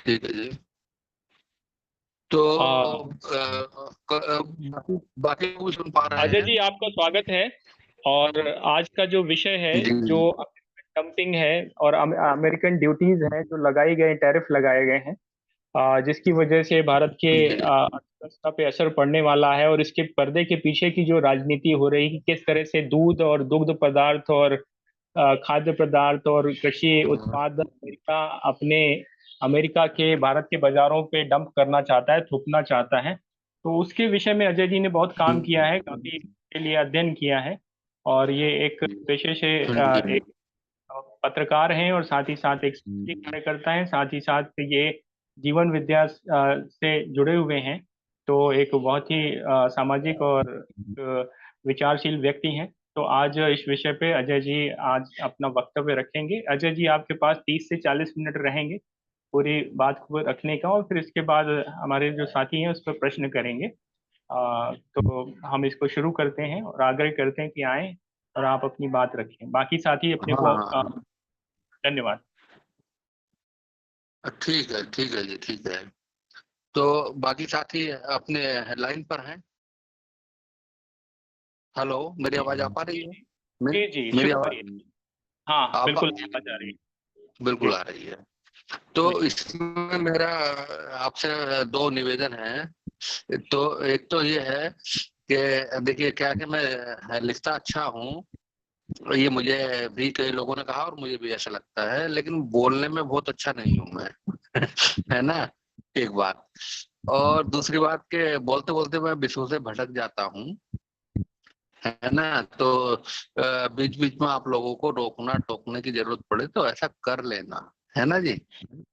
ठीक है जी। तो आ, बाकी बाकी लोग भी सुन पा रहे अजय हैं? जी, आपका स्वागत है। और आज का जो विषय है, जी जो डंपिंग है और अमेरिकन ड्यूटीज हैं जो लगाई गए, टैरिफ लगाए गए हैं, जिसकी वजह से भारत के जी अर्थव्यवस्था पे असर पड़ने वाला है। और इसके पर्दे के पीछे की जो राजनीति हो रही है, किस तरह से दूध और दुग्ध पदार्थ और खाद्य पदार्थ और कृषि उत्पाद अमेरिका के भारत के बाजारों पे डंप करना चाहता है, थोपना चाहता है। तो उसके विषय में अजय जी ने बहुत काम किया है, काफी के लिए अध्ययन किया है। और ये एक पेशे से जी एक पत्रकार हैं और साथ ही साथ एक सामाजिक कार्यकर्ता हैं, साथ ही साथ ये जीवन विद्या से जुड़े हुए हैं। तो एक बहुत ही सामाजिक और विचारशील व्यक्ति हैं। तो आज इस विषय पे अजय जी आज अपना वक्तव्य रखेंगे। अजय जी, आपके पास 30 से 40 मिनट रहेंगे पूरी बात को रखने का, और फिर इसके बाद हमारे जो साथी हैं उस पर प्रश्न करेंगे। तो हम इसको शुरू करते हैं और आग्रह करते हैं कि आए और आप अपनी बात रखें, बाकी साथी अपने को हाँ, धन्यवाद। ठीक है जी, ठीक है। तो बाकी साथी अपने लाइन पर हैं? हेलो, मेरी आवाज आ पा रही है? मे, जी जी, मेरी शुरू आवाज करिए। हाँ हाँ, आप बिल्कुल आवाज आ रही है। बिल्कुल जी आ रही है। तो जी इसमें मेरा आपसे दो निवेदन है। तो एक तो ये है कि देखिए, क्या कि मैं लिखता अच्छा हूँ, ये मुझे भी कई लोगों ने कहा और मुझे भी ऐसा लगता है, लेकिन बोलने में बहुत अच्छा नहीं हूं मैं। है ना? एक बात। और दूसरी बात के बोलते बोलते मैं विषयों से भटक जाता हूँ। है ना? तो बीच बीच में आप लोगों को रोकना टोकने की जरूरत पड़े तो ऐसा कर लेना। है ना जी? जी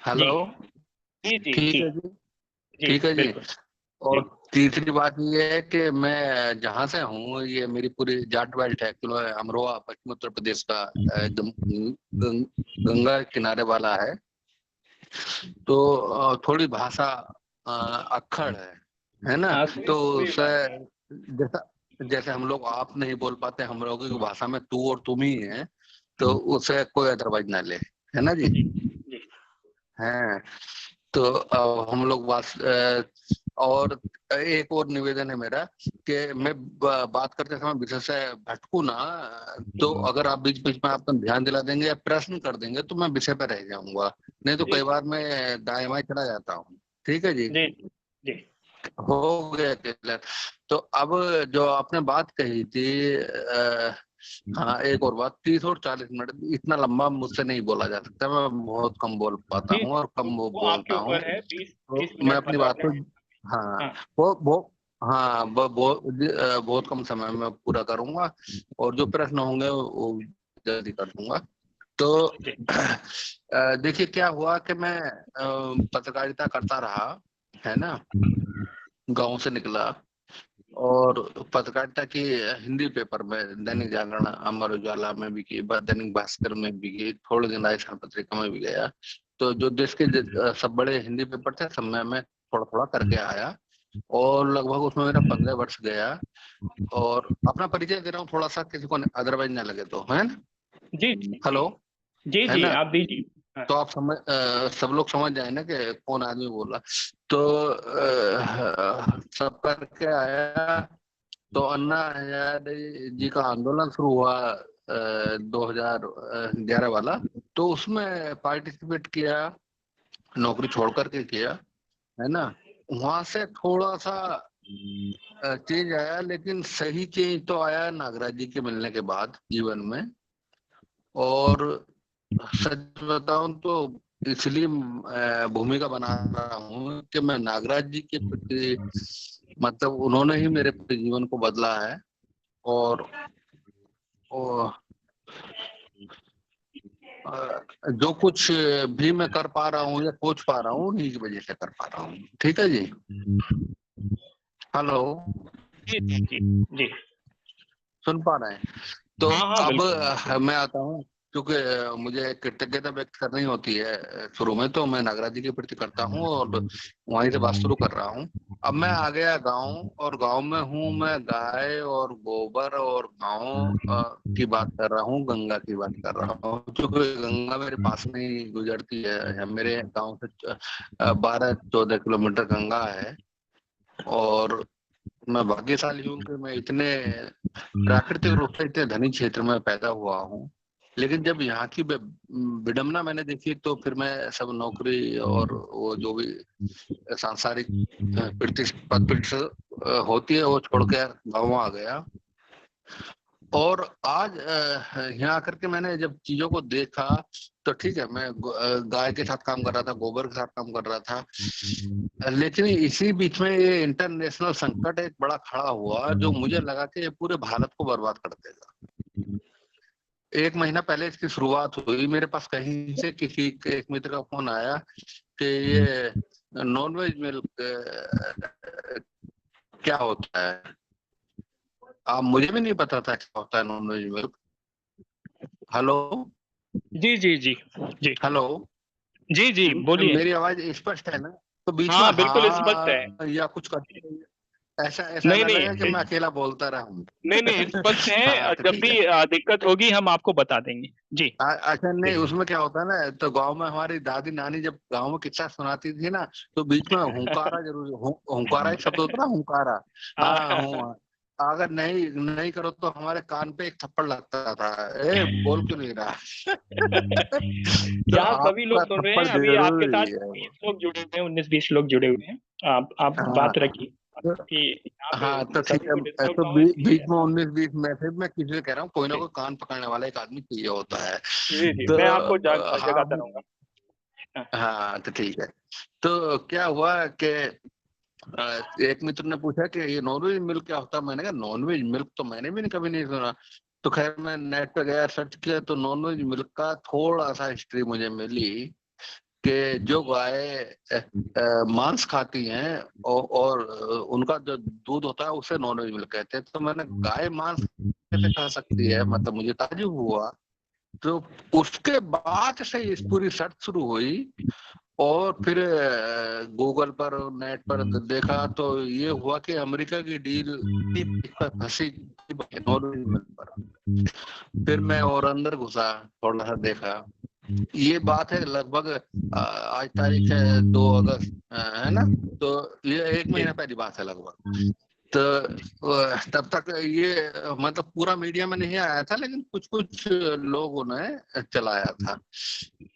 हेलो। जी जी ठीक है ठीक। जी। जी ठीक है जी। बिल्कुल। जी और तीसरी बात ये है कि मैं जहां से हूँ, ये मेरी पूरी जाट बेल्ट है, अमरोहा पश्चिम उत्तर प्रदेश का, एकदम गंगा किनारे वाला है। तो थोड़ी भाषा अक्खड़ है ना? हाँ, तो कोई उसे बात नहीं। जैसा जैसे हम लोग आप नहीं बोल पाते, हम लोगों की भाषा में तू और तुम ही है, तो उसे कोई अदरवाइज ना ले। है ना जी? जी जी है। तो हम लोग और एक और निवेदन है मेरा कि मैं बात करते समय विषय से भटकू ना। तो अगर आप बीच बीच में आपको ध्यान दिला देंगे या प्रश्न कर देंगे तो मैं विषय पर रह जाऊंगा। नहीं तो जी कई बार मैं दाएं बाएं चला जाता हूँ। ठीक है जी? जी जी हो गया क्लियर। तो अब जो आपने बात कही थी, हाँ, एक और बात, 30 और 40 मिनट इतना लंबा मुझसे नहीं बोला जा सकता, मैं बहुत कम बोल पाता जी हूँ और वो कम वो वो आपके बोलता हूँ। ऊपर है। बीस तो बीस मैं मिनट अपनी मतलब बात आपने। को, हाँ, हाँ वो हाँ, बहुत कम समय में पूरा करूंगा। और जो प्रश्न होंगे वो जल्दी कर दूंगा। तो जी देखिए, क्या हुआ कि मैं पत्रकारिता करता रहा। है ना? गांव से निकला और पत्रकारिता की हिंदी पेपर में, दैनिक जागरण, अमर उजाला में भी की, दैनिक भास्कर में भी की, थोड़े दिन राजस्थान पत्रिका में भी गया। तो जो देश के सब बड़े हिंदी पेपर थे, सब में मैं थोड़ा थोड़ा करके आया। और लगभग उसमें मेरा 15 वर्ष गया। और अपना परिचय दे रहा हूँ थोड़ा सा, किसी को अदरवाइज ना लगे तो, है ना? जी जी जी हेलो। जी है जी, ना? आप दीजिए। हाँ तो आप सब लोग समझ जाए ना कि कौन आदमी बोल रहा। तो सब करके आया। तो अन्ना हजारे जी का आंदोलन शुरू हुआ 2011 वाला। तो उसमें पार्टिसिपेट किया, नौकरी छोड़ करके किया। है ना? वहां से थोड़ा सा चेंज आया, लेकिन सही चेंज तो आया नागराज जी के मिलने के बाद जीवन में। और सच बताऊं तो इसलिए भूमिका बना रहा हूँ कि मैं नागराज जी के प्रति, मतलब उन्होंने ही मेरे पूरे जीवन को बदला है। और, और जो कुछ भी मैं कर पा रहा हूँ या सोच पा रहा हूँ, उन्हीं की वजह से कर पा रहा हूँ। ठीक है जी? हेलो। जी जी जी जी। सुन पा रहे हैं? तो हाँ हाँ अब बिल्कुल। मैं आता हूँ, क्योंकि मुझे कृतज्ञता व्यक्त करनी होती है शुरू में, तो मैं नागराज जी के प्रति करता हूँ और वहीं से बात शुरू कर रहा हूँ। अब मैं आ गया गांव, और गांव में हूँ मैं गाय और गोबर और गांव की बात कर रहा हूँ, गंगा की बात कर रहा हूँ, क्योंकि गंगा मेरे पास में ही गुजरती है। मेरे गांव से 12-14 किलोमीटर गंगा है। और मैं भाग्यशाली हूँ कि मैं इतने प्राकृतिक रूप से इतने धनी क्षेत्र में पैदा हुआ हूँ। लेकिन जब यहाँ की विडंबना मैंने देखी, तो फिर मैं सब नौकरी और वो जो भी सांसारिक प्रतिष्ठा होती है वो छोड़ के गाँव आ गया। और आज यहाँ आकर के मैंने जब चीजों को देखा, तो ठीक है, मैं गाय के साथ काम कर रहा था, गोबर के साथ काम कर रहा था, लेकिन इसी बीच में ये इंटरनेशनल संकट एक बड़ा खड़ा हुआ, जो मुझे लगा कि ये पूरे भारत को बर्बाद कर देगा। 1 महीना पहले इसकी शुरुआत हुई, मेरे पास कहीं से किसी एक मित्र का फोन आया कि ये नॉनवेज मिल्क क्या होता है। मुझे भी नहीं पता था क्या होता है नॉनवेज मिल्क। हेलो। जी जी जी जी हेलो। जी जी, बोलिए। मेरी आवाज स्पष्ट है ना? तो बीच में हाँ, बिल्कुल स्पष्ट है। हाँ या कुछ करते रहिए, ऐसा ऐसा नहीं ना लगे कि नहीं मैं अकेला बोलता रहा हूँ। नहीं नहीं, स्पष्ट हाँ है। तो जब ठीक है। भी दिक्कत होगी हम आपको बता देंगे जी। अच्छा, नहीं, उसमें क्या होता है ना, तो गांव में हमारी दादी नानी जब गांव में किस्सा सुनाती थी ना, तो बीच में हुंकारा जरूर, हुंकारा एक शब्द होता ना, हुंकारा। हाँ, हाँ। हूँ। अगर नहीं नहीं करो तो हमारे कान पे एक थप्पड़ लगता था, ए बोल क्यों नहीं रहा। तो यहाँ सभी लोग आपका सुन रहे थप्पड़ हैं, अभी आपके साथ जरूरी है। 20 लोग जुड़े हुए हैं, 19-20 लोग जुड़े हुए हैं। आप हाँ बात रखिए तो, कि यहाँ पे हाँ तो ठीक सभी को है। डिस्टर्ब तो ना हो इसलिए। बीच में 19-20 में फिर मैं किसी से कह रहा हूँ, कोई ना जी कोई कान पकड़ने वाला एक आदमी चाहिए होता है। जी जी, तो मैं आपको हाँ जगाता रहूंगा। हाँ हाँ तो ठीक है। तो क्या हुआ कि एक मित्र ने पूछा कि ये नॉनवेज मिल्क क्या होता है। मैंने कहा नॉनवेज मिल्क तो मैंने भी कभी नहीं सुना। तो खैर मैं नेट पे गया, सर्च किया, तो नॉनवेज मिल्क का थोड़ा सा हिस्ट्री मुझे मिली कि जो गाय मांस खाती हैं और उनका जो दूध होता है उसे नॉनवेज मिल्क कहते हैं। तो मैंने गूगल मांस कैसे खा सकती है, मतलब मुझे ताज्जुब हुआ। तो उसके बाद से इस पूरी सर्च शुरू हुई, और फिर गूगल पर और नेट पर देखा, तो ये हुआ कि अमेरिका की डील इस पर फंसी नॉर्वे मिल पर। फिर मैं और अंदर घुसा, थोड़ा सा देखा। ये बात है लगभग आज तारीख है 2 अगस्त, है ना? तो ये 1 महीना पहली बात है लगभग। तो तब तक ये मतलब पूरा मीडिया में नहीं आया था, लेकिन कुछ कुछ लोगों ने चलाया था।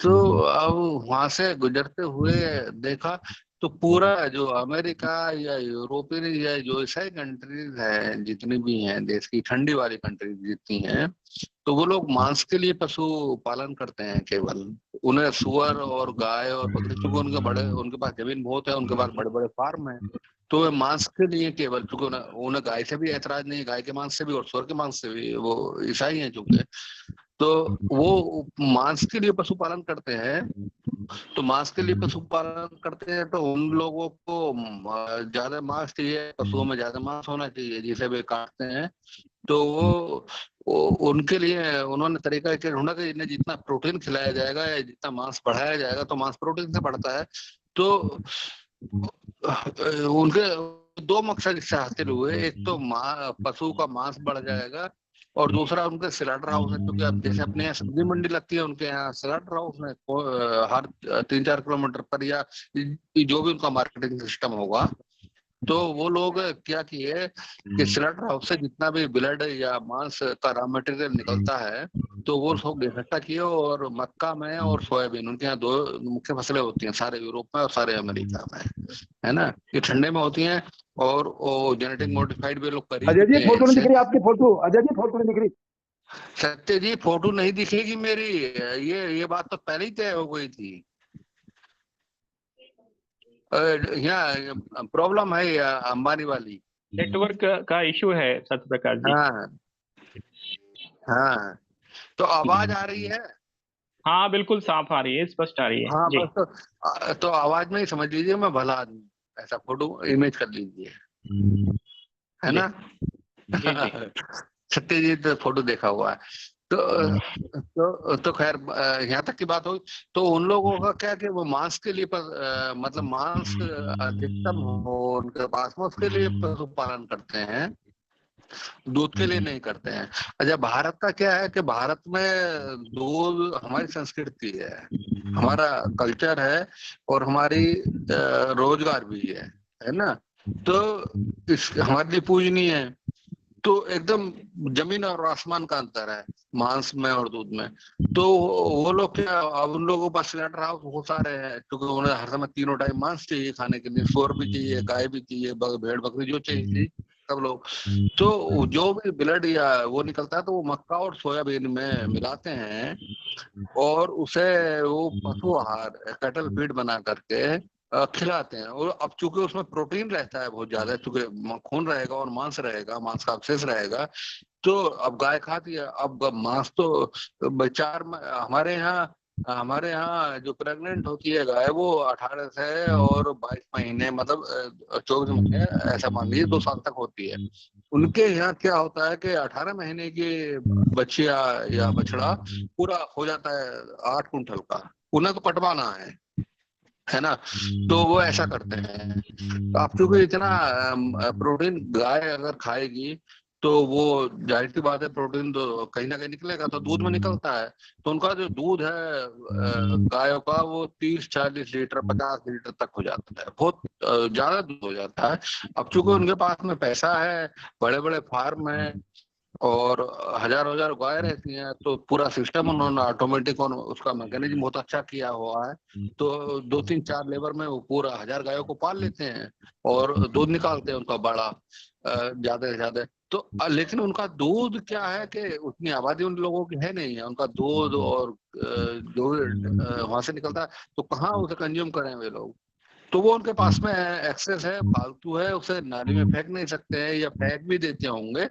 तो अब वहां से गुजरते हुए देखा, तो पूरा जो अमेरिका या यूरोपियन या जो ईसाई कंट्रीज हैं, जितनी भी हैं देश की ठंडी वाली कंट्रीज जितनी हैं, तो वो लोग मांस के लिए पशु पालन करते हैं केवल। उन्हें सुअर और गाय और बकरी, चूंकि उनके पास जमीन बहुत है, उनके पास बड़े बड़े फार्म है, तो वे मांस के लिए केवल, चूंकि उन्हें गाय से भी ऐतराज नहीं है, गाय के मांस से भी और सुअर के मांस से भी, वो ईसाई हैं चूंकि, तो वो मांस के लिए पशुपालन करते हैं। तो मांस के लिए पशुपालन करते हैं, तो उन लोगों को ज्यादा मांस चाहिए, पशुओं में ज्यादा मांस होना चाहिए जिसे वे काटते हैं। तो वो उनके लिए उन्होंने तरीका ये ढूंढा कि इन्हें जितना प्रोटीन खिलाया जाएगा या जितना मांस बढ़ाया जाएगा, तो मांस प्रोटीन से बढ़ता है। तो उनके 2 मकसद इससे हासिल हुए, एक तो पशु का मांस बढ़ जाएगा, और दूसरा उनके स्लॉटर हाउस है, क्योंकि अब जैसे अपने यहाँ सब्जी मंडी लगती है, उनके यहाँ स्लॉटर हाउस में हर 3-4 किलोमीटर पर, या जो भी उनका मार्केटिंग सिस्टम होगा, तो वो लोग क्या किए कि स्लॉटर हाउस से जितना भी ब्लड या मांस का रॉ मटेरियल निकलता है, तो वो सब इकट्ठा किए। और मक्का में और सोयाबीन, उनके यहाँ 2 मुख्य फसलें होती हैं सारे यूरोप में और सारे अमेरिका में, है ना? ये ठंडे में होती हैं, और वो जेनेटिक मॉडिफाइड भी लोग कर ही अजय जी चुके हैं फोटो नहीं दिख इनसे। रही आपकी, फोटो अजय जी फोटो नहीं दिख रही। सत्य जी, फोटो नहीं दिखेगी मेरी, ये बात तो पहले ही तय हो गई थी। यहाँ प्रॉब्लम है अंबानी वाली। नेटवर्क का इशू है सत्य प्रकाश जी। हाँ हाँ। तो आवाज आ रही है? हाँ, बिल्कुल साफ आ रही है, स्पष्ट आ रही है हाँ जी। बस, तो आवाज में ही समझ लीजिए मैं भला आदमी, ऐसा फोटो इमेज कर लीजिए, है जी ना? जी जी सत्यजीत फोटो देखा हुआ है। तो खैर यहाँ तक की बात हो तो उन लोगों का क्या कि वो मांस के लिए मतलब मांस अधिकतम हो उनके पास में, उसके लिए पशुपालन करते हैं, दूध के लिए नहीं करते हैं। अच्छा, भारत का क्या है कि भारत में दूध हमारी संस्कृति है, हमारा कल्चर है और हमारी रोजगार भी है ना। तो इस हमारे लिए पूजनीय है। तो एकदम जमीन और आसमान का अंतर है मांस में और दूध में। तो वो लोग क्या, अब उन लोगों के पास सिलेंडर हाउस बहुत सारे हैं, क्योंकि उन्हें हर समय तीनों टाइम मांस चाहिए खाने के लिए, सूअर भी चाहिए, गाय भी चाहिए, भेड़ बकरी जो चाहिए सब लोग। तो जो भी ब्लड या वो निकलता है तो वो मक्का और सोयाबीन में मिलाते हैं और उसे वो पशु आहार कैटल फीड बना करके खिलाते हैं। और अब चूंकि उसमें प्रोटीन रहता है बहुत ज्यादा, चूंकि खून रहेगा और मांस रहेगा, मांस का अवशेष रहेगा, तो अब गाय खाती है। अब मांस तो हमारे यहाँ जो प्रेग्नेंट होती है गाय, वो 18 से और 22 महीने, मतलब 24 महीने, ऐसा मान लीजिए 2 साल तक होती है। उनके यहाँ क्या होता है कि 18 महीने की बच्चिया या बछड़ा पूरा हो जाता है 8 कुंटल का, उन्हें तो पटवाना है ना। तो वो ऐसा करते हैं। तो आप चूंकि इतना प्रोटीन गाय अगर खाएगी तो वो जाहिर सी बात है प्रोटीन तो कहीं ना कहीं निकलेगा, तो दूध में निकलता है। तो उनका जो दूध है गायों का, वो 30-40 लीटर 50 लीटर तक हो जाता है, बहुत ज्यादा दूध हो जाता है। अब चूंकि उनके पास में पैसा है, बड़े बड़े फार्म है और हजार हजार गाय रहती हैं, तो पूरा सिस्टम उन्होंने ऑटोमेटिक और उसका मैकेनिज्म बहुत अच्छा किया हुआ है। तो 2-3-4 लेबर में वो पूरा 1000 गायों को पाल लेते हैं और दूध निकालते हैं उनका बड़ा ज्यादा से ज्यादा। तो लेकिन उनका दूध क्या है कि उतनी आबादी उन लोगों की है नहीं है, उनका दूध और जो वहां से निकलता है, तो कहाँ उसे कंज्यूम करें वे लोग। तो वो उनके पास में एक्सेस है, फालतू है, उसे नाली में फेंक नहीं सकते हैं या फेंक भी देते होंगे।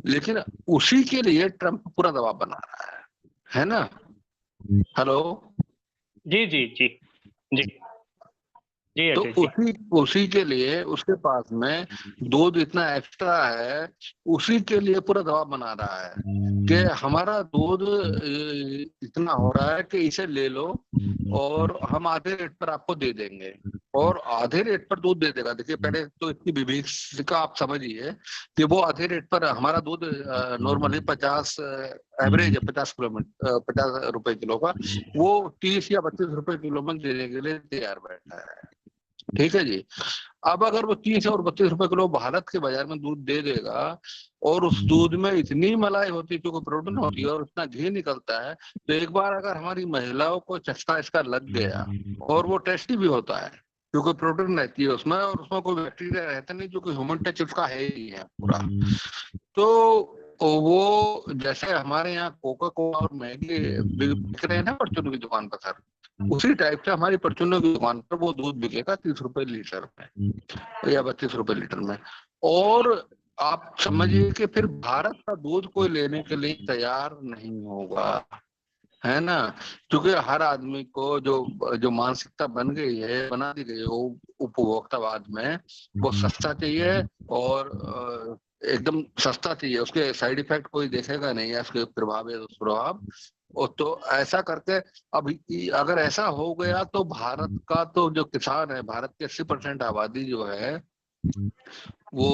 लेकिन उसी के लिए ट्रम्प पूरा दबाव बना रहा है ना। हेलो। जी जी जी जी जी तो अजय जी। उसी के लिए उसके पास में दूध इतना एक्स्ट्रा है, उसी के लिए पूरा दबाव बना रहा है कि हमारा दूध इतना हो रहा है कि इसे ले लो और हम आधे रेट पर आपको दे देंगे। और आधे रेट पर दूध दे देगा। देखिए, पहले तो इसकी विभीषिका आप समझिए कि वो आधे रेट पर हमारा दूध नॉर्मली 50 एवरेज है, 50 किलोमीटर 50 रुपए किलो का, वो 30 या 32 रुपए किलो में देने के लिए तैयार बैठा है। ठीक है जी। अब अगर वो 30 और 32 रुपए किलो भारत के बाजार में दूध दे देगा और उस दूध में इतनी मलाई होती है, क्योंकि प्रोटीन होती है और इतना घी निकलता है, तो एक बार अगर हमारी महिलाओं को चस्का इसका लग गया, और वो टेस्टी भी होता है क्योंकि प्रोटीन रहती है उसमें और उसमें कोई बैक्टीरिया रहता नहीं, जो कि ह्यूमन टच उसका है ही है पूरा। तो वो जैसे हमारे यहाँ कोका कोला और मैगी बिक रहे हैं ना परचून की दुकान पर सर, उसी टाइप से हमारी परचूनों की दुकान पर वो दूध बिकेगा 30 रुपए लीटर में या 32 रुपए लीटर में। और आप समझिए कि फिर भारत का दूध कोई लेने के लिए तैयार नहीं होगा, है ना। क्योंकि हर आदमी को जो जो मानसिकता बन गई है, बना दी गई है वो उपभोक्तावाद में, वो सस्ता चाहिए और एकदम सस्ता चाहिए, उसके साइड इफेक्ट कोई देखेगा नहीं है, उसके प्रभाव या दुष्प्रभाव। और तो ऐसा करके अब अगर ऐसा हो गया तो भारत का तो जो किसान है, भारत की 80% आबादी जो है वो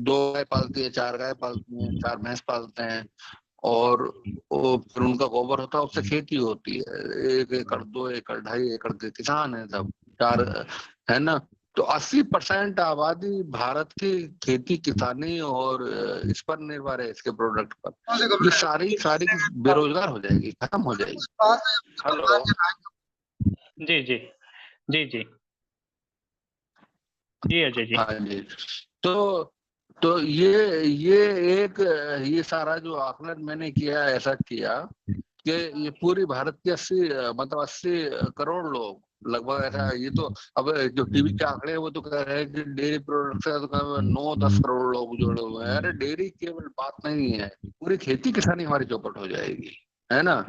2 गाय पालती है, 4 गाय पालती है, 4 भैंस पालते हैं। और वो फिर उनका गोबर होता है, उससे खेती होती है। 1 एकड़ 2 एकड़ 2.5 एकड़ के किसान है सब, 4, है ना। तो 80% आबादी भारत की खेती किसानी और इस पर निर्भर है, इसके प्रोडक्ट पर। ये सारी सारी बेरोजगार हो जाएगी, खत्म हो जाएगी। हेलो। जी जी जी जी जी अजय जी। हाँ जी। तो तो ये सारा जो आकलन मैंने किया, ऐसा किया कि ये पूरी भारत की 80 करोड़ लोग लगभग, ऐसा ये तो अब जो टीवी के आंकड़े हैं वो तो कह रहे हैं कि डेयरी प्रोडक्ट से तो 9-10 करोड़ लोग जुड़े हुए हैं। अरे डेयरी केवल बात नहीं है, पूरी खेती किसानी हमारी चौपट हो जाएगी, है ना।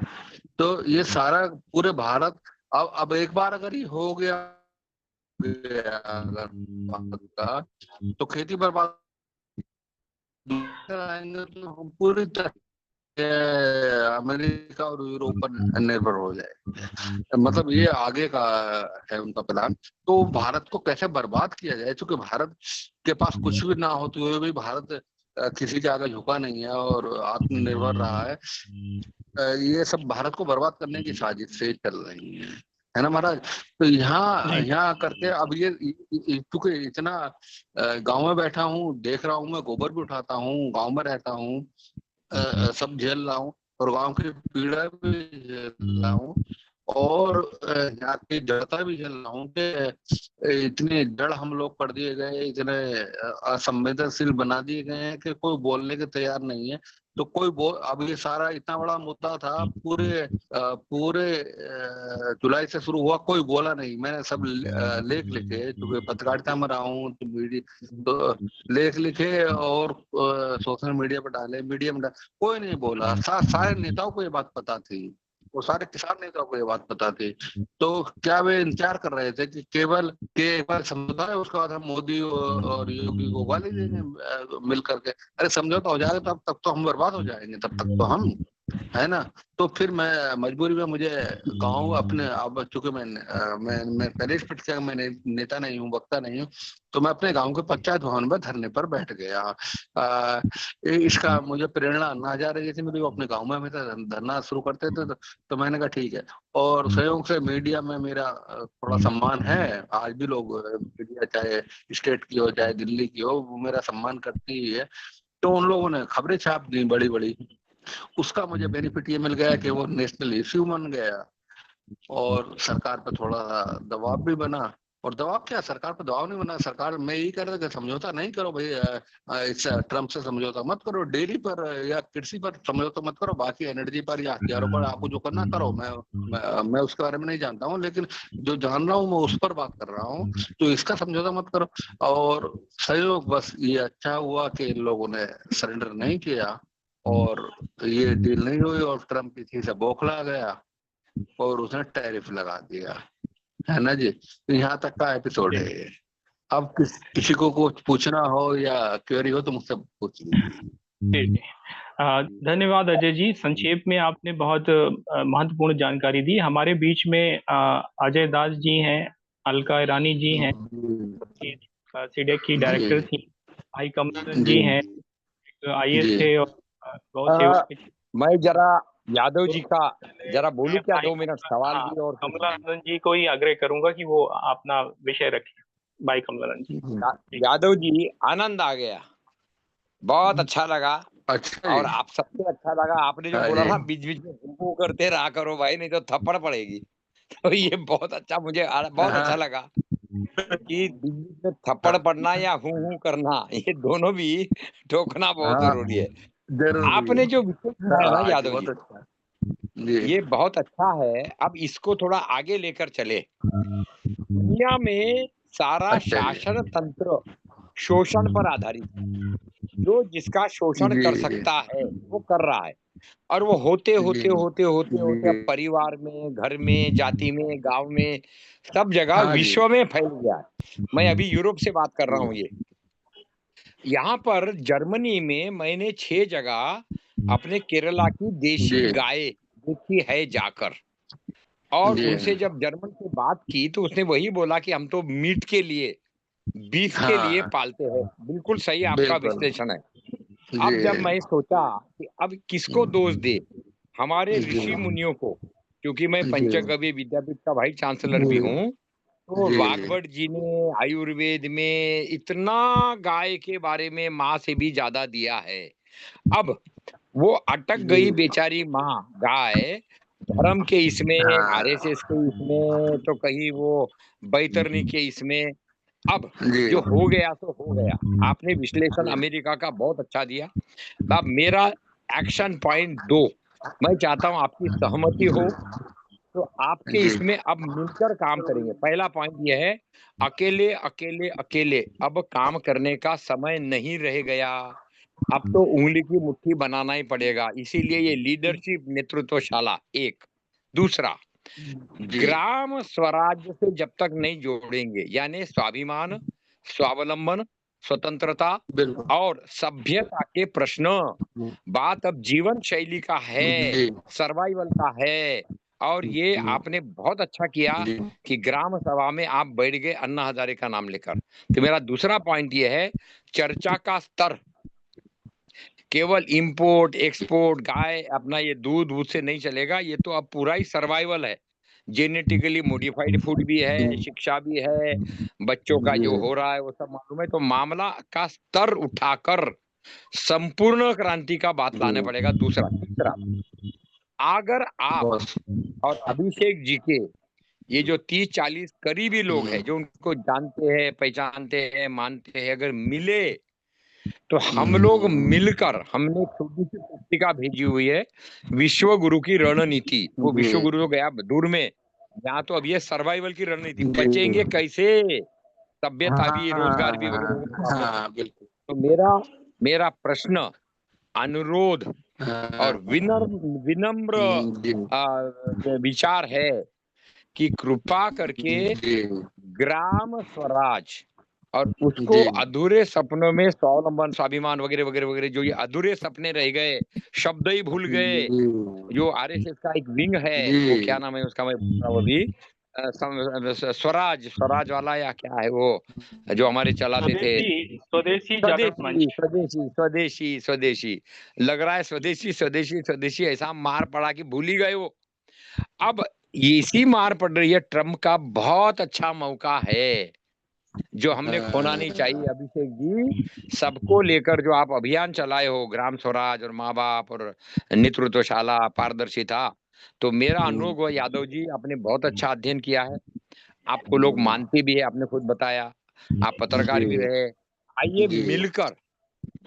तो ये सारा पूरे भारत, अब एक बार अगर ये हो गया अगर भारत का, तो खेती बर्बाद आएंगे तो हम पूरी तरह अमेरिका और यूरोप पर निर्भर हो जाए। मतलब ये आगे का है उनका प्लान। तो भारत को कैसे बर्बाद किया जाए, क्योंकि भारत के पास कुछ भी ना होते हुए भी भारत किसी के आगे झुका नहीं है और आत्मनिर्भर रहा है। ये सब भारत को बर्बाद करने की साजिश से चल रही है ना महाराज। तो यहाँ जी यहाँ करके अब ये क्योंकि इतना गांव में बैठा हूँ, देख रहा हूँ, मैं गोबर भी उठाता हूँ, गांव में रहता हूँ, सब झेल रहा हूँ और गांव की पीड़ा भी झेल रहा हूँ और यहाँ की जड़ता भी झेल रहा हूँ कि इतने जड़ हम लोग कर दिए गए, इतने असंवेदनशील बना दिए गए हैं कि कोई बोलने के तैयार नहीं है। तो कोई बोल, अब ये सारा इतना बड़ा मुद्दा था, पूरे जुलाई से शुरू हुआ, कोई बोला नहीं। मैंने सब लेख लिखे, क्योंकि पत्रकारिता में रहा हूँ तो मीडिया, तो लेख लिखे और सोशल मीडिया पर डाले, मीडिया में डाले, कोई नहीं बोला। सारे नेताओं को ये बात पता थी, वो सारे किसान नेताओं को ये बात पता थी। तो क्या वे इंतजार कर रहे थे कि केवल एक बार समझौता है उसके बाद हम मोदी और योगी को गाली देंगे मिल करके? अरे समझौता हो जाएगा तब तक तो हम बर्बाद हो जाएंगे, तब तक तो हम, है ना। तो फिर मैं मजबूरी में, मुझे गांव अपने, अब चूंकि मैं पहले स्पष्ट किया, मैं नेता नहीं हूँ, वक्ता नहीं हूँ, तो मैं अपने गांव के पंचायत भवन में धरने पर बैठ गया। इसका मुझे प्रेरणा अन्ना हजारे जैसे मेरे को अपने गांव में हमेशा धरना शुरू करते थे, तो मैंने कहा ठीक है। और संयोग से मीडिया में मेरा थोड़ा सम्मान है, आज भी लोग मीडिया चाहे स्टेट की हो चाहे दिल्ली की हो, वो मेरा सम्मान करती ही है। तो उन लोगों ने खबरें छाप दी बड़ी बड़ी, उसका मुझे बेनिफिट ये मिल गया कि वो नेशनल इश्यू बन गया और सरकार पर थोड़ा दबाव भी बना। और दबाव क्या, सरकार पर दबाव नहीं बना, सरकार में यही कह रहा था कि समझौता नहीं करो भाई, इस ट्रम्प से समझौता मत करो, डेयरी पर या कृषि पर समझौता मत करो, बाकी एनर्जी पर या हथियारों पर आपको जो करना करो। मैं उसके बारे में नहीं जानता हूँ, लेकिन जो जान रहा हूँ मैं उस पर बात कर रहा हूँ। तो इसका समझौता मत करो। और सहयोग, बस ये अच्छा हुआ कि इन लोगों ने सरेंडर नहीं किया और ये डील नहीं हुई और ट्रम्प किसी से बौखला गया और उसने टैरिफ लगा दिया, है ना जी। तो यहाँ तक का एपिसोड है ये। अब किसी को कुछ पूछना हो या क्वेरी हो तो मुझसे पूछ लीजिए। जी। धन्यवाद अजय जी, संक्षेप में आपने बहुत महत्वपूर्ण जानकारी दी। हमारे बीच में अजय दास जी हैं, अलका ईरानी जी हैं, सीडेक की जी डायरेक्टर थी, भाई कमलन जी जी हैं, आईएएस जी। थे और गौ सेवक भी थे। मैं जरा यादव जी का जरा मैं बोलूं क्या, भाई 2 मिनट सवाल हाँ, भी और कमलानंद जी को ही आग्रह करूंगा कि वो अपना विषय रखें। भाई कमलानंद जी। यादव जी, आनंद आ गया, बहुत अच्छा लगा। अच्छा और जी। आप सबसे अच्छा लगा आपने जो हाँ बोला जी। ना, बीच बीच में वो करते रहा करो भाई, नहीं तो थप्पड़ पड़ेगी। तो ये बहुत अच्छा, मुझे बहुत अच्छा हाँ, लगा कि बीच बीच में थप्पड़ पड़ना या हूं करना, ये दोनों भी ठोकना बहुत हाँ, जरूरी है। जरूरी है। आपने जो विषय चुना है ना हाँ जी, यादव जी, बहुत अच्छा जी। ये बहुत अच्छा है। अब इसको थोड़ा आगे लेकर चले। दुनिया में सारा अच्छा जी। शासन तंत्र शोषण पर आधारित है। जो जिसका शोषण जी कर जी सकता है वो कर रहा है। और वो होते जी होते होते होते होते अब जी। परिवार में, घर में, जाति में, गांव में, सब जगह हाँ जी विश्व में फैल गया है। मैं अभी यूरोप से बात कर रहा हूँ। जी ये यहाँ पर जर्मनी में मैंने 6 जगह अपने केरला की देशी जी गाय देखी है जाकर। और जी। उनसे जब जर्मन से बात की तो उसने वही बोला कि हम तो मीट के लिए, बीफ के लिए हाँ, पालते हैं। बिल्कुल सही आपका बिल्कुल। विश्लेषण है। जी अब जब मैं सोचा कि अब किसको दोष दे, हमारे जी ऋषि मुनियों को, क्योंकि मैं जी पंचगव्य विद्यापीठ का वाइस चांसलर भी जी हूँ, तो जी वाग्भट जी ने आयुर्वेद में इतना गाय के बारे में माँ से भी ज्यादा दिया है। अब वो अटक जी। गई बेचारी माँ गाय, धर्म के इसमें, हाँ आरएसएस के इसमें, तो कहीं वो बैतरनी के इसमें। अब जी जो हो गया सो हो गया। आपने विश्लेषण अमेरिका का बहुत अच्छा दिया। अब मेरा एक्शन पॉइंट 2, मैं चाहता हूं आपकी सहमति हो तो आपके जी इसमें अब मिलकर काम करेंगे। पहला पॉइंट यह है, अकेले अकेले अकेले अब काम करने का समय नहीं रह गया। अब तो उंगली की मुट्ठी बनाना ही पड़ेगा। इसीलिए ये लीडरशिप नेतृत्वशाला एक। दूसरा, जी ग्राम स्वराज्य से जब तक नहीं जोड़ेंगे, यानी स्वाभिमान, स्वावलंबन, स्वतंत्रता बिल्कुल और सभ्यता के प्रश्न। बात अब जीवन शैली का है, जी सर्वाइवल का है। और ये आपने बहुत अच्छा किया जी कि ग्राम सभा में आप बैठ गए अन्ना हजारे का नाम लेकर। तो मेरा दूसरा पॉइंट ये है, चर्चा का स्तर केवल इंपोर्ट एक्सपोर्ट गाय अपना ये दूध से नहीं चलेगा। ये तो अब पूरा ही सर्वाइवल है। जेनेटिकली मॉडिफाइड फूड भी है, शिक्षा भी है, बच्चों का जो हो रहा है वो सब मालूम है। तो मामला का स्तर उठाकर संपूर्ण क्रांति का बात लाने पड़ेगा। तीसरा, अगर आप बस और अभिषेक जी के ये जो 30-40 करीबी लोग हैं जो उनको जानते हैं, पहचानते हैं, मानते हैं, अगर मिले तो हम लोग मिलकर, हमने एक छोटी सी पुस्तिका भेजी हुई है, विश्व गुरु की रणनीति। वो विश्व गुरु तो गया दूर में, यहाँ तो अब ये सर्वाइवल की रणनीति, बचेंगे कैसे, सभ्यता भी, रोजगार भी वगैरह। हाँ बिल्कुल तो मेरा प्रश्न, अनुरोध और विनम्र विचार है कि कृपा करके ग्राम स्वराज और उसको अधूरे सपनों में स्वावलंबन, स्वाभिमान वगैरह वगैरह वगैरह, जो ये अधूरे सपने रह गए, शब्द ही भूल गए। जो आरएसएस का एक विंग है, वो क्या नाम है उसका, मैं भूल रहा हूं अभी, स्वराज वाला या क्या है वो, जो हमारे चलाते थे, स्वदेशी जागरण मंच। स्वदेशी स्वदेशी स्वदेशी लग रहा है, स्वदेशी स्वदेशी स्वदेशी ऐसा मार पड़ा कि भूल ही गए वो। अब इसी मार पड़ रही है, ट्रम्प का बहुत अच्छा मौका है जो हमने खोना नहीं चाहिए। अभिषेक जी, सबको लेकर जो आप अभियान चलाए हो, ग्राम स्वराज और माँ बाप और नेतृत्वशाला, पारदर्शिता, तो मेरा अनुरोध है, यादव जी आपने बहुत अच्छा अध्ययन किया है, आपको लोग मानते भी है, आपने खुद बताया, आप पत्रकार भी रहे। आइए मिलकर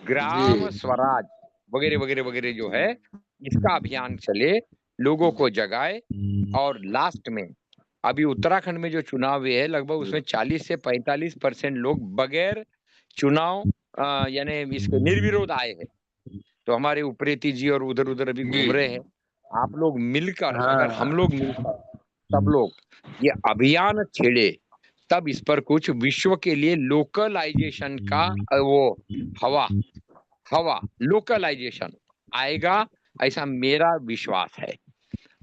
ग्राम स्वराज वगैरह वगैरह वगैरह जो है, इसका अभियान चले, लोगों को जगाए। और लास्ट में, अभी उत्तराखंड में जो चुनाव हुए है, लगभग उसमें 40 से 45% लोग बगैर चुनाव यानी इसके निर्विरोध आए हैं। तो हमारे उप्रेती जी और उधर उधर अभी घूम रहे हैं। आप लोग मिलकर, अगर हम लोग मिलकर सब लोग ये अभियान छेड़े, तब इस पर कुछ विश्व के लिए लोकलाइजेशन का वो हवा लोकलाइजेशन आएगा, ऐसा मेरा विश्वास है।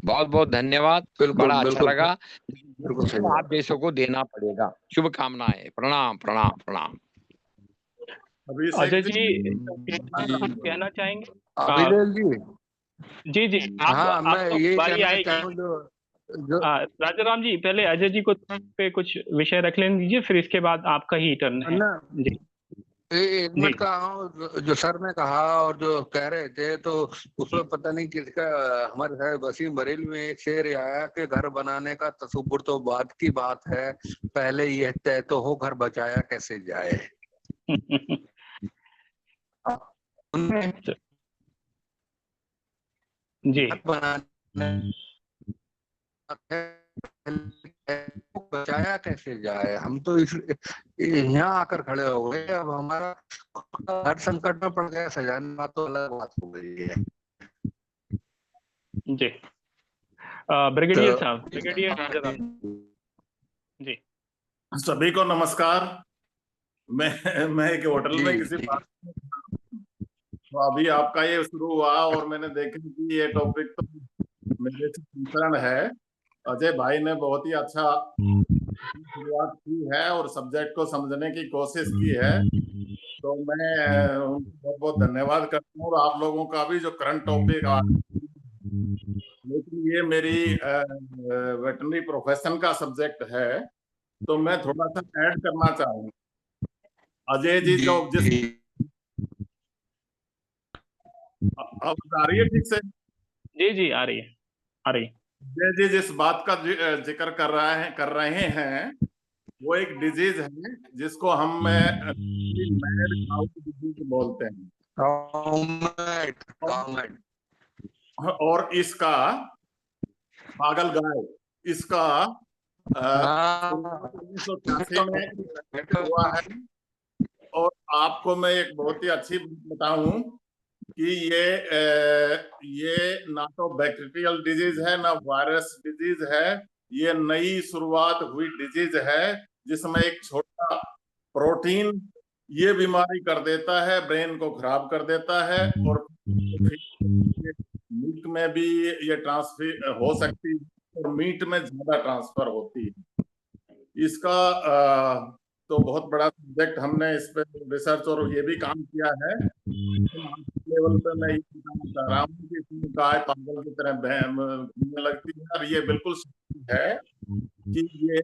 बहुत बहुत धन्यवाद, बड़ा अच्छा लगा। आप जैसों को देना पड़ेगा। शुभकामनाएं, प्रणाम प्रणाम प्रणाम। अजय जी कहना चाहेंगे? अभिलेख जी जी जी, हाँ, मैं आपको ये बारी कहना आएगी। चाहूँ जो राजाराम जी, पहले अजय जी को पे कुछ विषय रख लेने दीजिए, फिर इसके बाद आपका ही टर्न है। ना जी एक मिनट का जो सर ने कहा और जो कह रहे थे, तो उसमें पता नहीं किसका, हमारे साथ वसीम बरेली में एक शेर आया कि घर बनाने का तसव्वुर तो बाद की बात है, पहले यह तय तो हो घर बचाया कैसे जाए। जी बनाने बचाया कैसे जाए, हम तो इस यहाँ आकर खड़े हो गए, अब हमारा हर संकट में पड़ गया, सजाने बात तो अलग बात हो गई है। जी ब्रिगेडियर साहब, ब्रिगेडियर राजाराम जी। सभी को नमस्कार। मैं एक होटल में किसी बात, तो अभी आपका ये शुरू हुआ और मैंने देखा कि ये टॉपिक तो मेरे से कंसर्न है। अजय भाई ने बहुत ही अच्छा शुरुआत की है और सब्जेक्ट को समझने की कोशिश की है, तो मैं उनको बहुत बहुत धन्यवाद करता हूँ। और आप लोगों का भी जो करंट टॉपिक आ, लेकिन ये मेरी वेटरनरी प्रोफेशन का सब्जेक्ट है, तो मैं थोड़ा सा ऐड करना चाहूँगा। अजय जी जो जिस, अब आ रही है ठीक से? जी जी आ रही है, आ रही है। अजय जी जिस बात का जिक्र कर रहे हैं वो एक डिजीज है जिसको हम मैड काउ डिजीज बोलते हैं, और इसका पागल गाय, इसका 1986 में हुआ है। और आपको मैं एक बहुत ही अच्छी बात बताऊं कि ये ना तो बैक्टीरियल डिजीज है ना वायरस डिजीज है, ये नई शुरुआत हुई डिजीज है जिसमें एक छोटा प्रोटीन ये बीमारी कर देता है, ब्रेन को खराब कर देता है, और फिर मिल्क में भी ये ट्रांसफर हो सकती है और मीट में ज्यादा ट्रांसफर होती है। इसका तो बहुत बड़ा सब्जेक्ट, हमने इस पे रिसर्च और ये भी काम किया है। लेवल पे मैं ये बताना चाह रहा हूँ कि इसमें गाय पागल की तरह घूमने लगती है, और ये बिल्कुल सही है कि ये